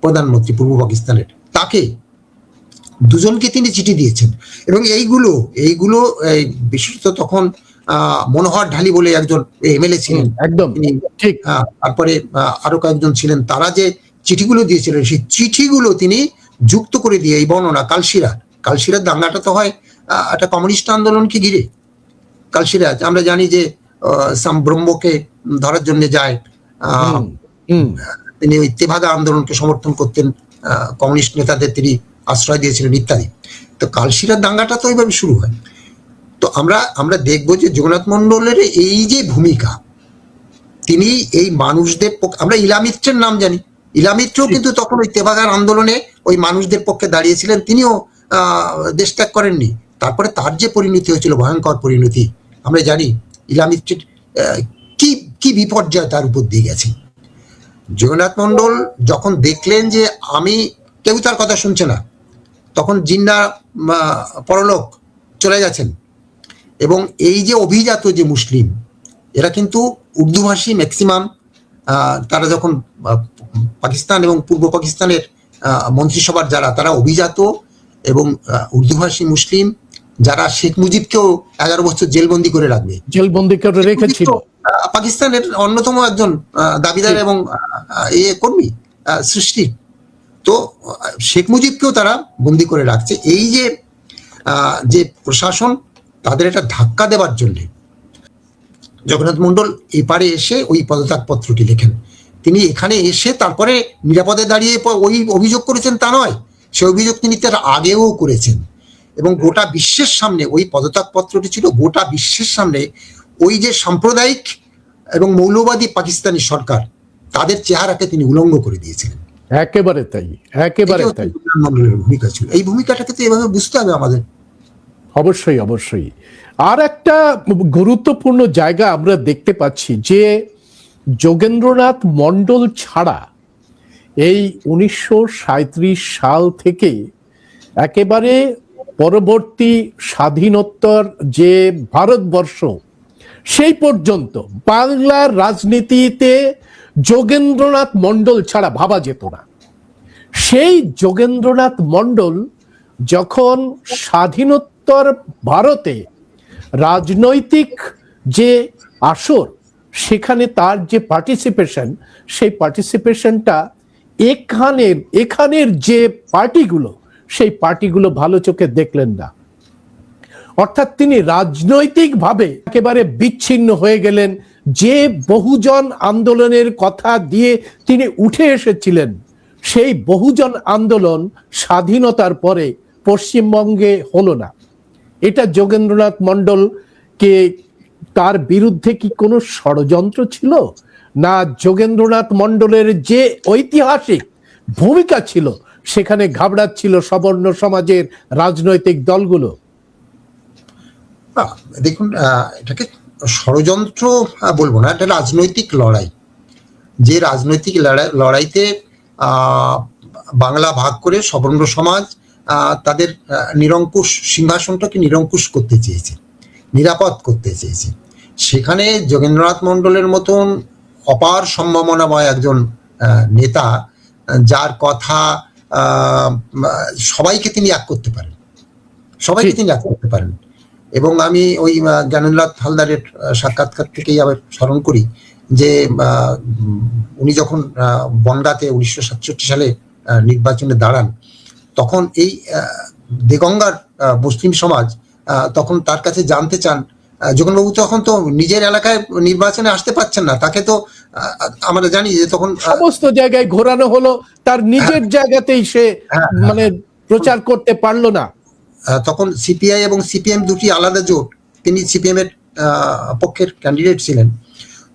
A: প্রধানমন্ত্রী পূর্ব পাকিস্তানের, তাকে দুজনকে তিনি চিঠি দিয়েছেন। এবং এইগুলো বিশেষত তখন মনোহর ঢালি বলে একজন এমএলএ ছিলেন, একদম ঠিক, তারপরে আরো কয়েকজন ছিলেন, তারা যে চিঠিগুলো দিয়েছিলেন সেই চিঠিগুলো তিনি যুক্ত করে দিয়ে এই বর্ণনা কালশিরার দাঙ্গাটা তো হয় একটা কমিউনিস্ট আন্দোলনকে ঘিরে। কালশিরাজ আমরা জানি যে সাম ব্রহ্মকে ধরার জন্য যায়, তিনি ওই তেভাগা আন্দোলনকে সমর্থন করতেন, কমিউনিস্ট নেতাদের তিনি আশ্রয় দিয়েছিলেন ইত্যাদি। তো কালশিরার দাঙ্গাটা তো এইভাবে শুরু হয়। তো আমরা দেখবো যে জগন্নাথ মন্ডলের এই যে ভূমিকা, তিনি এই মানুষদের পক্ষে, আমরা ইলামিত্রের নাম জানি, ইলামিত্রও কিন্তু তখন ওই তেভাগার আন্দোলনে ওই মানুষদের পক্ষে দাঁড়িয়েছিলেন, তিনিও দেশ ত্যাগ করেননি। তারপরে তার যে পরিণতি হয়েছিল, ভয়ঙ্কর পরিণতি, আমরা জানি ইলামিত্রের কি বিপর্যয় তার উপর দিয়ে গেছে। জগন্নাথ মন্ডল যখন দেখলেন যে কেউ তার কথা শুনছে না, তখন জিন্না পরলোক চলে গেছেন, এবং এই যে অভিজাত যে মুসলিম, এরা কিন্তু উর্দুভাষী ম্যাক্সিমাম, তারা যখন পাকিস্তান এবং পূর্ব পাকিস্তানের মন্ত্রিসভার তারা অভিজাত এবং উর্দুভাষী মুসলিম, যারা শেখ মুজিবকেও 11 বছর জেলবন্দি করে রেখেছিল, পাকিস্তানের অন্যতম একজন দাবিদার এবং কর্মী সৃষ্টি, তো শেখ মুজিবকেও তারা বন্দি করে রাখছে। এই যে প্রশাসন, তাদের একটা ধাক্কা দেওয়ার জন্য জগন্নাথ মন্ডল এপারে এসে ওই পদত্যাগ পত্রটি লেখেন। তিনি এখানে এসে তারপরে নিরাপদে দাঁড়িয়ে ওই অভিযোগ করেছেন তা নয়, সে অভিযোগ তিনি তার আগেও করেছেন, এবং গোটা বিশ্বের সামনে ওই পদত্যাগ পত্রটি ছিল গোটা বিশ্বের সামনে ওই যে সাম্প্রদায়িক এবং মৌলবাদী পাকিস্তানি সরকার, তাদের চেহারাকে তিনি উলঙ্গ করে দিয়েছিলেন।
B: একেবারে তাই।
A: ভূমিকা ছিল, এই ভূমিকাটাকে তো এভাবে বুঝতে হবে আমাদের।
B: অবশ্যই। আর একটা গুরুত্বপূর্ণ জায়গা আমরা দেখতে পাচ্ছি যে যোগেন্দ্রনাথ মন্ডল ছাড়া এই 1937 সাল থেকে একেবারে পরবর্তী স্বাধীনোত্তর যে ভারতবর্ষ, সেই পর্যন্ত বাংলার রাজনীতিতে যোগেন্দ্রনাথ মন্ডল ছাড়া ভাবা যেত না। সেই যোগেন্দ্রনাথ মন্ডল যখন স্বাধীনোত্তর ভারতে রাজনৈতিক যে আসর, সেখানে তার যে পার্টিসিপেশন, সেই পার্টিসিপেশনটা এখানের যে পার্টিগুলো, সেই পার্টিগুলো ভালো চোখে দেখলেন না। অর্থাৎ তিনি রাজনৈতিকভাবে একেবারে বিচ্ছিন্ন হয়ে গেলেন। যে বহুজন আন্দোলনের কথা দিয়ে তিনি উঠে এসেছিলেন, সেই বহুজন আন্দোলন স্বাধীনতার পরে পশ্চিমবঙ্গে হলো না। এটা যোগেন্দ্রনাথ মণ্ডলকে, তার বিরুদ্ধে কি কোনো ষড়যন্ত্র ছিল, না যোগেন্দ্রনাথ মণ্ডলের যে ঐতিহাসিক ভূমিকা ছিল সেখানে ঘাবড়াচ্ছিল সবর্ণ সমাজের রাজনৈতিক দলগুলো?
A: না, দেখুন, এটাকে ষড়যন্ত্র বলবো না, এটা রাজনৈতিক লড়াই। যে রাজনৈতিক লড়াইতে বাংলা ভাগ করে সবর্ণ সমাজ তাদের নিরঙ্কুশ সিংহাসনটাকে নিরঙ্কুশ করতে চেয়েছে, নিরাপদ করতে চেয়েছে। সেখানে যোগেন্দ্রনাথ মণ্ডলের মতন অপার সম্ভাবনাময় একজন নেতা, যার কথা সবাইকে তিনি এক করতে পারেন, সবাইকে তিনি এক করতে পারেন। এবং আমি ওই জ্ঞানেন্দ্রনাথ হালদারের সাক্ষাৎকার থেকেই আবার স্মরণ করি যে উনি যখন বনগাঁতে 1967 সালে নির্বাচনে দাঁড়ান, তখন এই দেগঙ্গার মুসলিম সমাজ তখন তার কাছে জানতে চান, যোগেনবাবু তখন তো নিজের এলাকায় নির্বাচনে আসতে পারছেন না, তাকে তো আমরা জানি যে তখন
B: সমস্ত জায়গায় ঘোরানো হলো, তার নিজের জায়গাতেই সে মানে প্রচার করতে পারলো না।
A: তখন সিপিআই এবং সিপিএম দুটি আলাদা জোট, তিনি সিপিএম এর পক্ষের ক্যান্ডিডেট ছিলেন।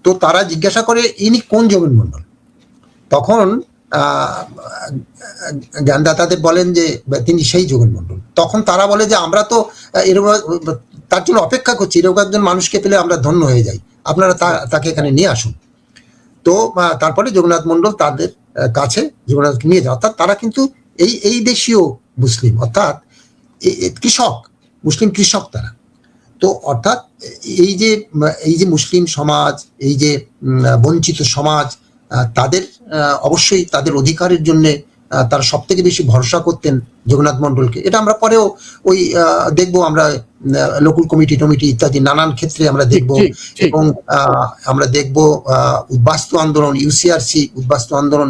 A: তো তারা জিজ্ঞাসা করে ইনি কোন যোগেন মণ্ডল। তখন জ্ঞানদাতাদের বলেন যে তিনি সেই যোগেন মণ্ডল। তখন তারা বলে যে আমরা তো এরকম তার জন্য অপেক্ষা করছি, এরকম একজন মানুষকে পেলে আমরা ধন্য হয়ে যাই, আপনারা তাকে এখানে নিয়ে আসুন। তো তারপরে যোগেন্দ্রনাথ মণ্ডল তাদের কাছে যোগেন্দ্রনাথকে নিয়ে যায়। অর্থাৎ তারা কিন্তু এই দেশীয় মুসলিম, অর্থাৎ কৃষক, মুসলিম কৃষক তারা। তো অর্থাৎ এই যে মুসলিম সমাজ, এই যে বঞ্চিত সমাজ, তাদের অবশ্যই তাদের অধিকারের জন্য তারা সব থেকে বেশি ভরসা করতেন যোগেন্দ্রনাথ মণ্ডলকে। এটা আমরা পরেও ওই দেখবো, আমরা লোকাল কমিটি টমিটি ইত্যাদি নানান ক্ষেত্রে আমরা দেখবো। এবং আমরা দেখবো উদ্বাস্তু আন্দোলন, ইউসিআরসি উদ্বাস্তু আন্দোলন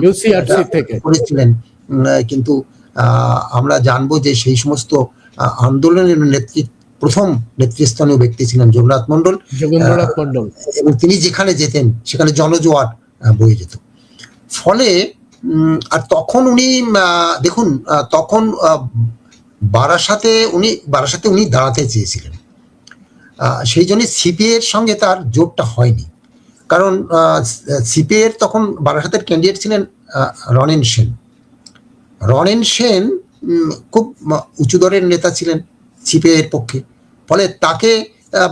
A: করেছিলেন। কিন্তু আমরা জানবো যে সেই সমস্ত আন্দোলনের প্রথম নেতৃস্থানীয় ব্যক্তি ছিলেন যোগেন্দ্রনাথ মণ্ডল। এবং তিনি যেখানে যেতেন সেখানে জনজোয়ার বয়ে যেত। ফলে আর তখন উনি দেখুন, তখন বারাসাতে উনি দাঁড়াতে চেয়েছিলেন, সেই জন্য সিপিআই এর সঙ্গে তার জোটটা হয়নি। কারণ সিপিআই এর তখন বারাসাতের ক্যান্ডিডেট ছিলেন রনেন সেন খুব উঁচু দরের নেতা ছিলেন সিপিআই এর পক্ষে। ফলে তাকে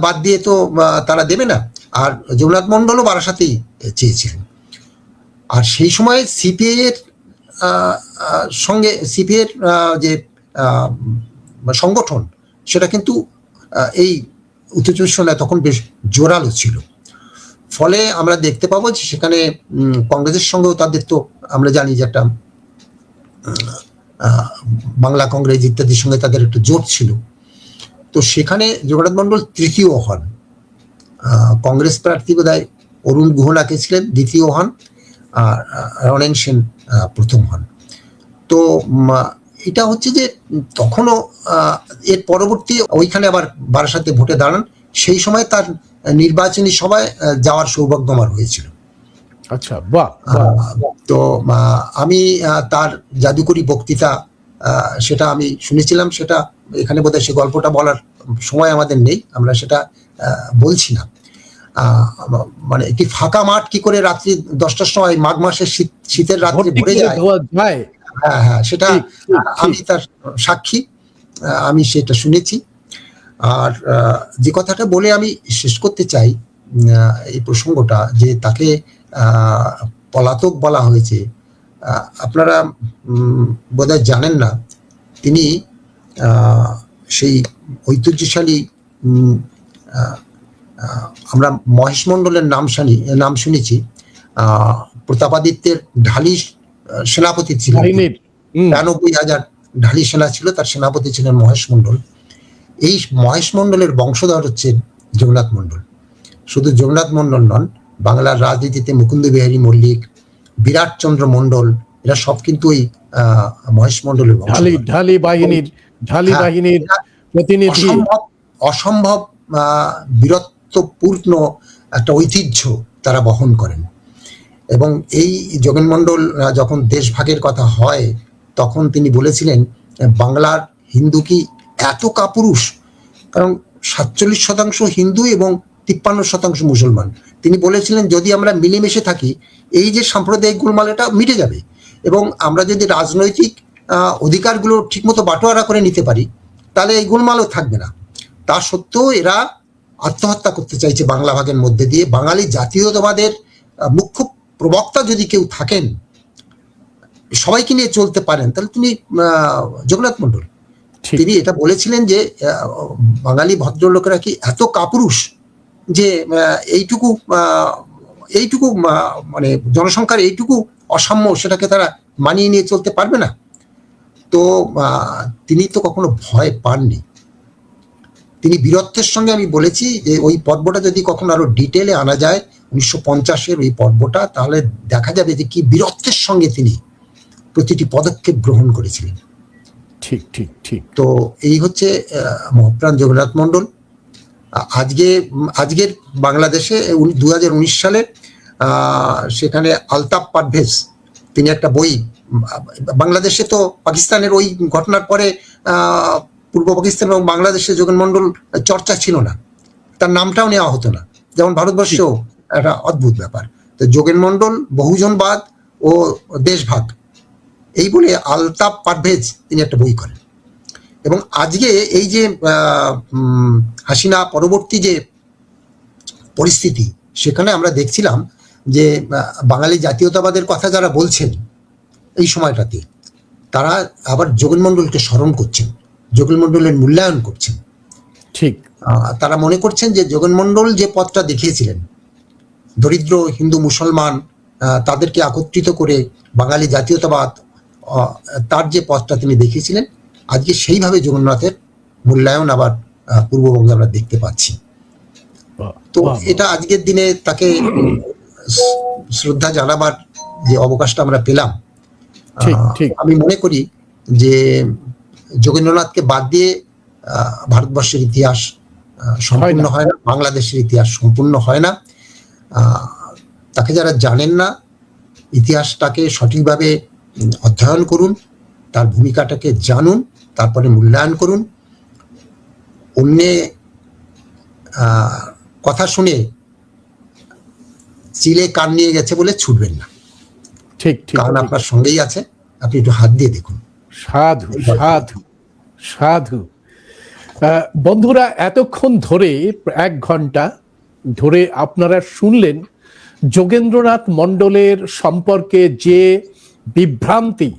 A: বাদ দিয়ে তো তারা দেবে না। আর যোগেন্দ্রনাথ মণ্ডলও বারাসাতেই চেয়েছিলেন। আর সেই সময় সিপিআই এর সঙ্গে সিপিআই এর যে সংগঠন, সেটা কিন্তু এই উত্তর চব্বিশ পরগনায় তখন বেশ জোরালো ছিল। ফলে আমরা দেখতে পাবো যে সেখানে কংগ্রেসের সঙ্গেও তাদের, তো আমরা জানি যে একটা বাংলা কংগ্রেস ইত্যাদির সঙ্গে তাদের একটা জোট ছিল। তো সেখানে যোগেন্দ্রনাথ মণ্ডল তৃতীয় হন, কংগ্রেস প্রার্থী বোধহয় অরুণ গুহনাকে ছিলেন দ্বিতীয় হন, আর রনেন সেন প্রথম হন। তো এটা হচ্ছে যে তখনও এর পরবর্তী ওইখানে আবার বারাসাতে ভোটে দাঁড়ান, সেই সময় তার নির্বাচনী সভায় যাওয়ার সৌভাগ্য আমার হয়েছিল।
B: আচ্ছা, বাহ।
A: তো আমি তার জাদুকরী বক্তৃতা সেটা আমি শুনেছিলাম। সেটা এখানে বোধহয় সে গল্পটা বলার সময় আমাদের নেই, আমরা সেটা বলছি না। মানে একটি ফাঁকা মাঠ কি করে রাত্রি 10টার সময় মাঘ মাসের শীতের রাত্রে ভরে যায়, হ্যাঁ, সেটা আমি তার সাক্ষী, আমি সেটা শুনেছি। আর যে কথাটা বলে আমি শেষ করতে চাই এই প্রসঙ্গটা, যে তাকে পলাতক বলা হয়েছে, আপনারা বোধহয় জানেন না, তিনি সেই ঐতিহ্যশালী আমরা মহেশ মণ্ডলের নাম শুনেছি, প্রতাপাদিত্যের ঢালি সেনাপতি ছিলেন। 93,000 ঢালি সেনা ছিল, তার সেনাপতি ছিলেন মহেশ মণ্ডল। এই মহেশ মণ্ডলের বংশধর হচ্ছেন যোগেন্দ্রনাথ মণ্ডল। শুধু যোগেন্দ্রনাথ মণ্ডল নন, বাংলার রাজনীতিতে মুকুন্দ বিহারী মল্লিক, বিরাট চন্দ্র মণ্ডল, এরা সব কিন্তু এই মহেশ মণ্ডলের
B: ঢালি বাহিনীর প্রতিনিধি।
A: অসম্ভব বীরত্বপূর্ণ একটা ঐতিহ্য তারা বহন করেন। এবং এই যোগেন মণ্ডল যখন দেশভাগের কথা হয়, তখন তিনি বলেছিলেন, বাংলার হিন্দু কি এত কাপুরুষ কারণ 47% হিন্দু এবং 53% মুসলমান। তিনি বলেছিলেন যদি আমরা মিলেমিশে থাকি এই যে সাম্প্রদায়িক গোলমাল এটা মিটে যাবে, এবং আমরা যদি রাজনৈতিক অধিকারগুলো ঠিকমতো বাটোয়ারা করে নিতে পারি তাহলে এই গোলমালও থাকবে না। তা সত্ত্বেও এরা আত্মহত্যা করতে চাইছে বাংলা ভাগের মধ্যে দিয়ে। বাঙালি জাতীয়তাবাদের মুখ্য প্রবক্তা যদি কেউ থাকেন, সবাইকে নিয়ে চলতে পারেন, তাহলে তিনি জগন্নাথ মণ্ডল। তিনি এটা বলেছিলেন যে বাঙালি ভদ্রলোকেরা কি এত কাপুরুষ যে এইটুকু মানে জনসংখ্যার এইটুকু অসাম্য সেটাকে তারা মানিয়ে নিয়ে চলতে পারবে না। তো তিনি তো কখনো ভয় পাননি। তিনি বীরত্বের সঙ্গে, আমি বলেছি যে ওই পর্বটা যদি কখনো আরো ডিটেলে আনা যায় 1950-এর ওই পর্বটা, তাহলে দেখা যাবে যে কি বীরত্বের সঙ্গে তিনি প্রতিটি পদক্ষেপ গ্রহণ করেছিলেন।
B: ঠিক ঠিক ঠিক।
A: তো এই হচ্ছে মহাপ্রাণ জগন্নাথ মণ্ডল। আজকের বাংলাদেশে 2019 সালে সেখানে আলতাফ পারভেজ তিনি একটা বই, বাংলাদেশে তো পাকিস্তানের ওই ঘটনার পরে পূর্ব পাকিস্তান এবং বাংলাদেশে যোগেন মণ্ডল চর্চা ছিল না, তার নামটাও নেওয়া হতো না, যেমন ভারতবর্ষেও একটা অদ্ভুত ব্যাপার। তো যোগেন মণ্ডল, বহুজনবাদ ও দেশভাগ, এই বলে আলতাফ পারভেজ তিনি একটা বই করেন। এবং আজকে এই যে হাসিনা পরবর্তী যে পরিস্থিতি, সেখানে আমরা দেখছিলাম যে বাঙালি জাতীয়তাবাদের কথা যারা বলছেন এই সময়টাতে, তারা আবার যোগেন মণ্ডলকে স্মরণ করছেন, যোগেন মণ্ডলের মূল্যায়ন করছেন।
B: ঠিক,
A: তারা মনে করছেন যে যোগেন মণ্ডল যে পথটা দেখিয়েছিলেন, দরিদ্র হিন্দু মুসলমান তাদেরকে একত্রিত করে বাঙালি জাতীয়তাবাদ, তার যে পথটা তিনি দেখিয়েছিলেন, আজকে সেইভাবে জগন্নাথের মূল্যায়ন আবার পূর্ববঙ্গে আমরা দেখতে পাচ্ছি। তো এটা আজকের দিনে তাকে শ্রদ্ধা জানাবার যে অবকাশটা আমরা পেলাম। আমি মনে করি যে যোগেন্দ্রনাথকে বাদ দিয়ে ভারতবর্ষের ইতিহাস সম্পূর্ণ হয় না, বাংলাদেশের ইতিহাস সম্পূর্ণ হয় না। তাকে যারা জানেন না, ইতিহাসটাকে সঠিকভাবে অধ্যয়ন করুন, তার ভূমিকাটাকে জানুন, তারপরে মূল্যায়ন করুন। অন্য কথা শুনে চিলে কান নিয়ে গেছে বলে ছুটবেন না।
B: ঠিক ঠিক,
A: কান আপনার সঙ্গেই আছে, আপনি একটু হাত দিয়ে দেখুন।
B: সাধু সাধু সাধু। বন্ধুরা, এতক্ষণ ধরে 1 ঘন্টা ধরে আপনারা শুনলেন যোগেন্দ্রনাথ মণ্ডলের সম্পর্কে যে বিভ্রান্তি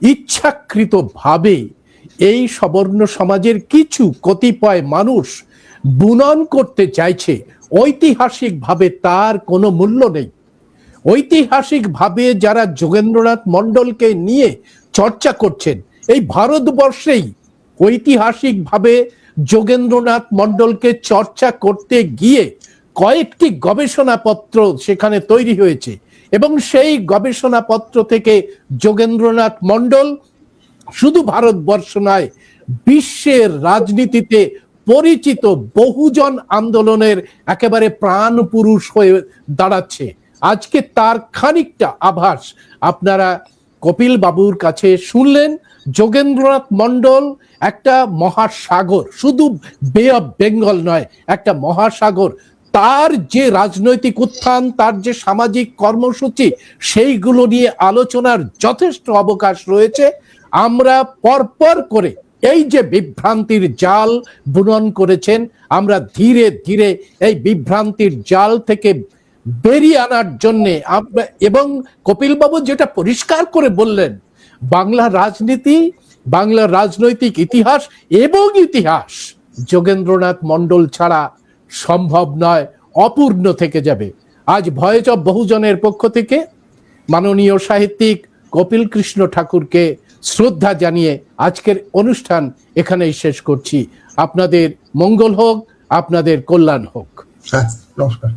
B: ইচ্ছাকৃতভাবে এই সবর্ণ সমাজের কিছু কতিপয় মানুষ বুনন করতে চাইছে। ঐতিহাসিকভাবে তার কোনো মূল্য নেই। ঐতিহাসিকভাবে যারা যোগেন্দ্রনাথ মণ্ডলকে নিয়ে চর্চা করছেন, এই ভারতবর্ষেই ঐতিহাসিকভাবে যোগেন্দ্রনাথ মণ্ডলকে চর্চা করতে গিয়ে কয়েকটি গবেষণাপত্র সেখানে তৈরি হয়েছে, এবং সেই গবেষণাপত্র থেকে যোগেন্দ্রনাথ মণ্ডল শুধু ভারতবর্ষ নয়, বিশ্বের রাজনীতিতে পরিচিত বহুজন আন্দোলনের একেবারে প্রাণ পুরুষ হয়ে দাঁড়াচ্ছে। আজকে তার খানিকটা আভাস আপনারা কপিল বাবুর কাছে শুনলেন। যোগেন্দ্রনাথ মণ্ডল একটা মহাসাগর, শুধু বে অফ বেঙ্গল নয়, একটা মহাসাগর। তার যে রাজনৈতিক উত্থান, তার যে সামাজিক কর্মসূচি, সেইগুলো নিয়ে আলোচনার যথেষ্ট অবকাশ রয়েছে। আমরা পরপর করে এই যে বিভ্রান্তির জাল বুনন করেছেন, আমরা ধীরে ধীরে এই বিভ্রান্তির জাল থেকে বেরিয়ে আনার জন্যে, এবং কপিল বাবু যেটা পরিষ্কার করে বললেন, বাংলা রাজনীতি, বাংলা রাজনৈতিক ইতিহাস এবং ইতিহাস যোগেন্দ্রনাথ মণ্ডল ছাড়া সম্ভব নয়, অপূর্ণ থেকে যাবে। আজ ভয়েস অফ বহুজনের পক্ষ থেকে মাননীয় সাহিত্যিক কপিল কৃষ্ণ ঠাকুরকে শ্রদ্ধা জানিয়ে আজকের অনুষ্ঠান এখানেই শেষ করছি। আপনাদের মঙ্গল হোক, আপনাদের কল্যাণ হোক।
A: নমস্কার।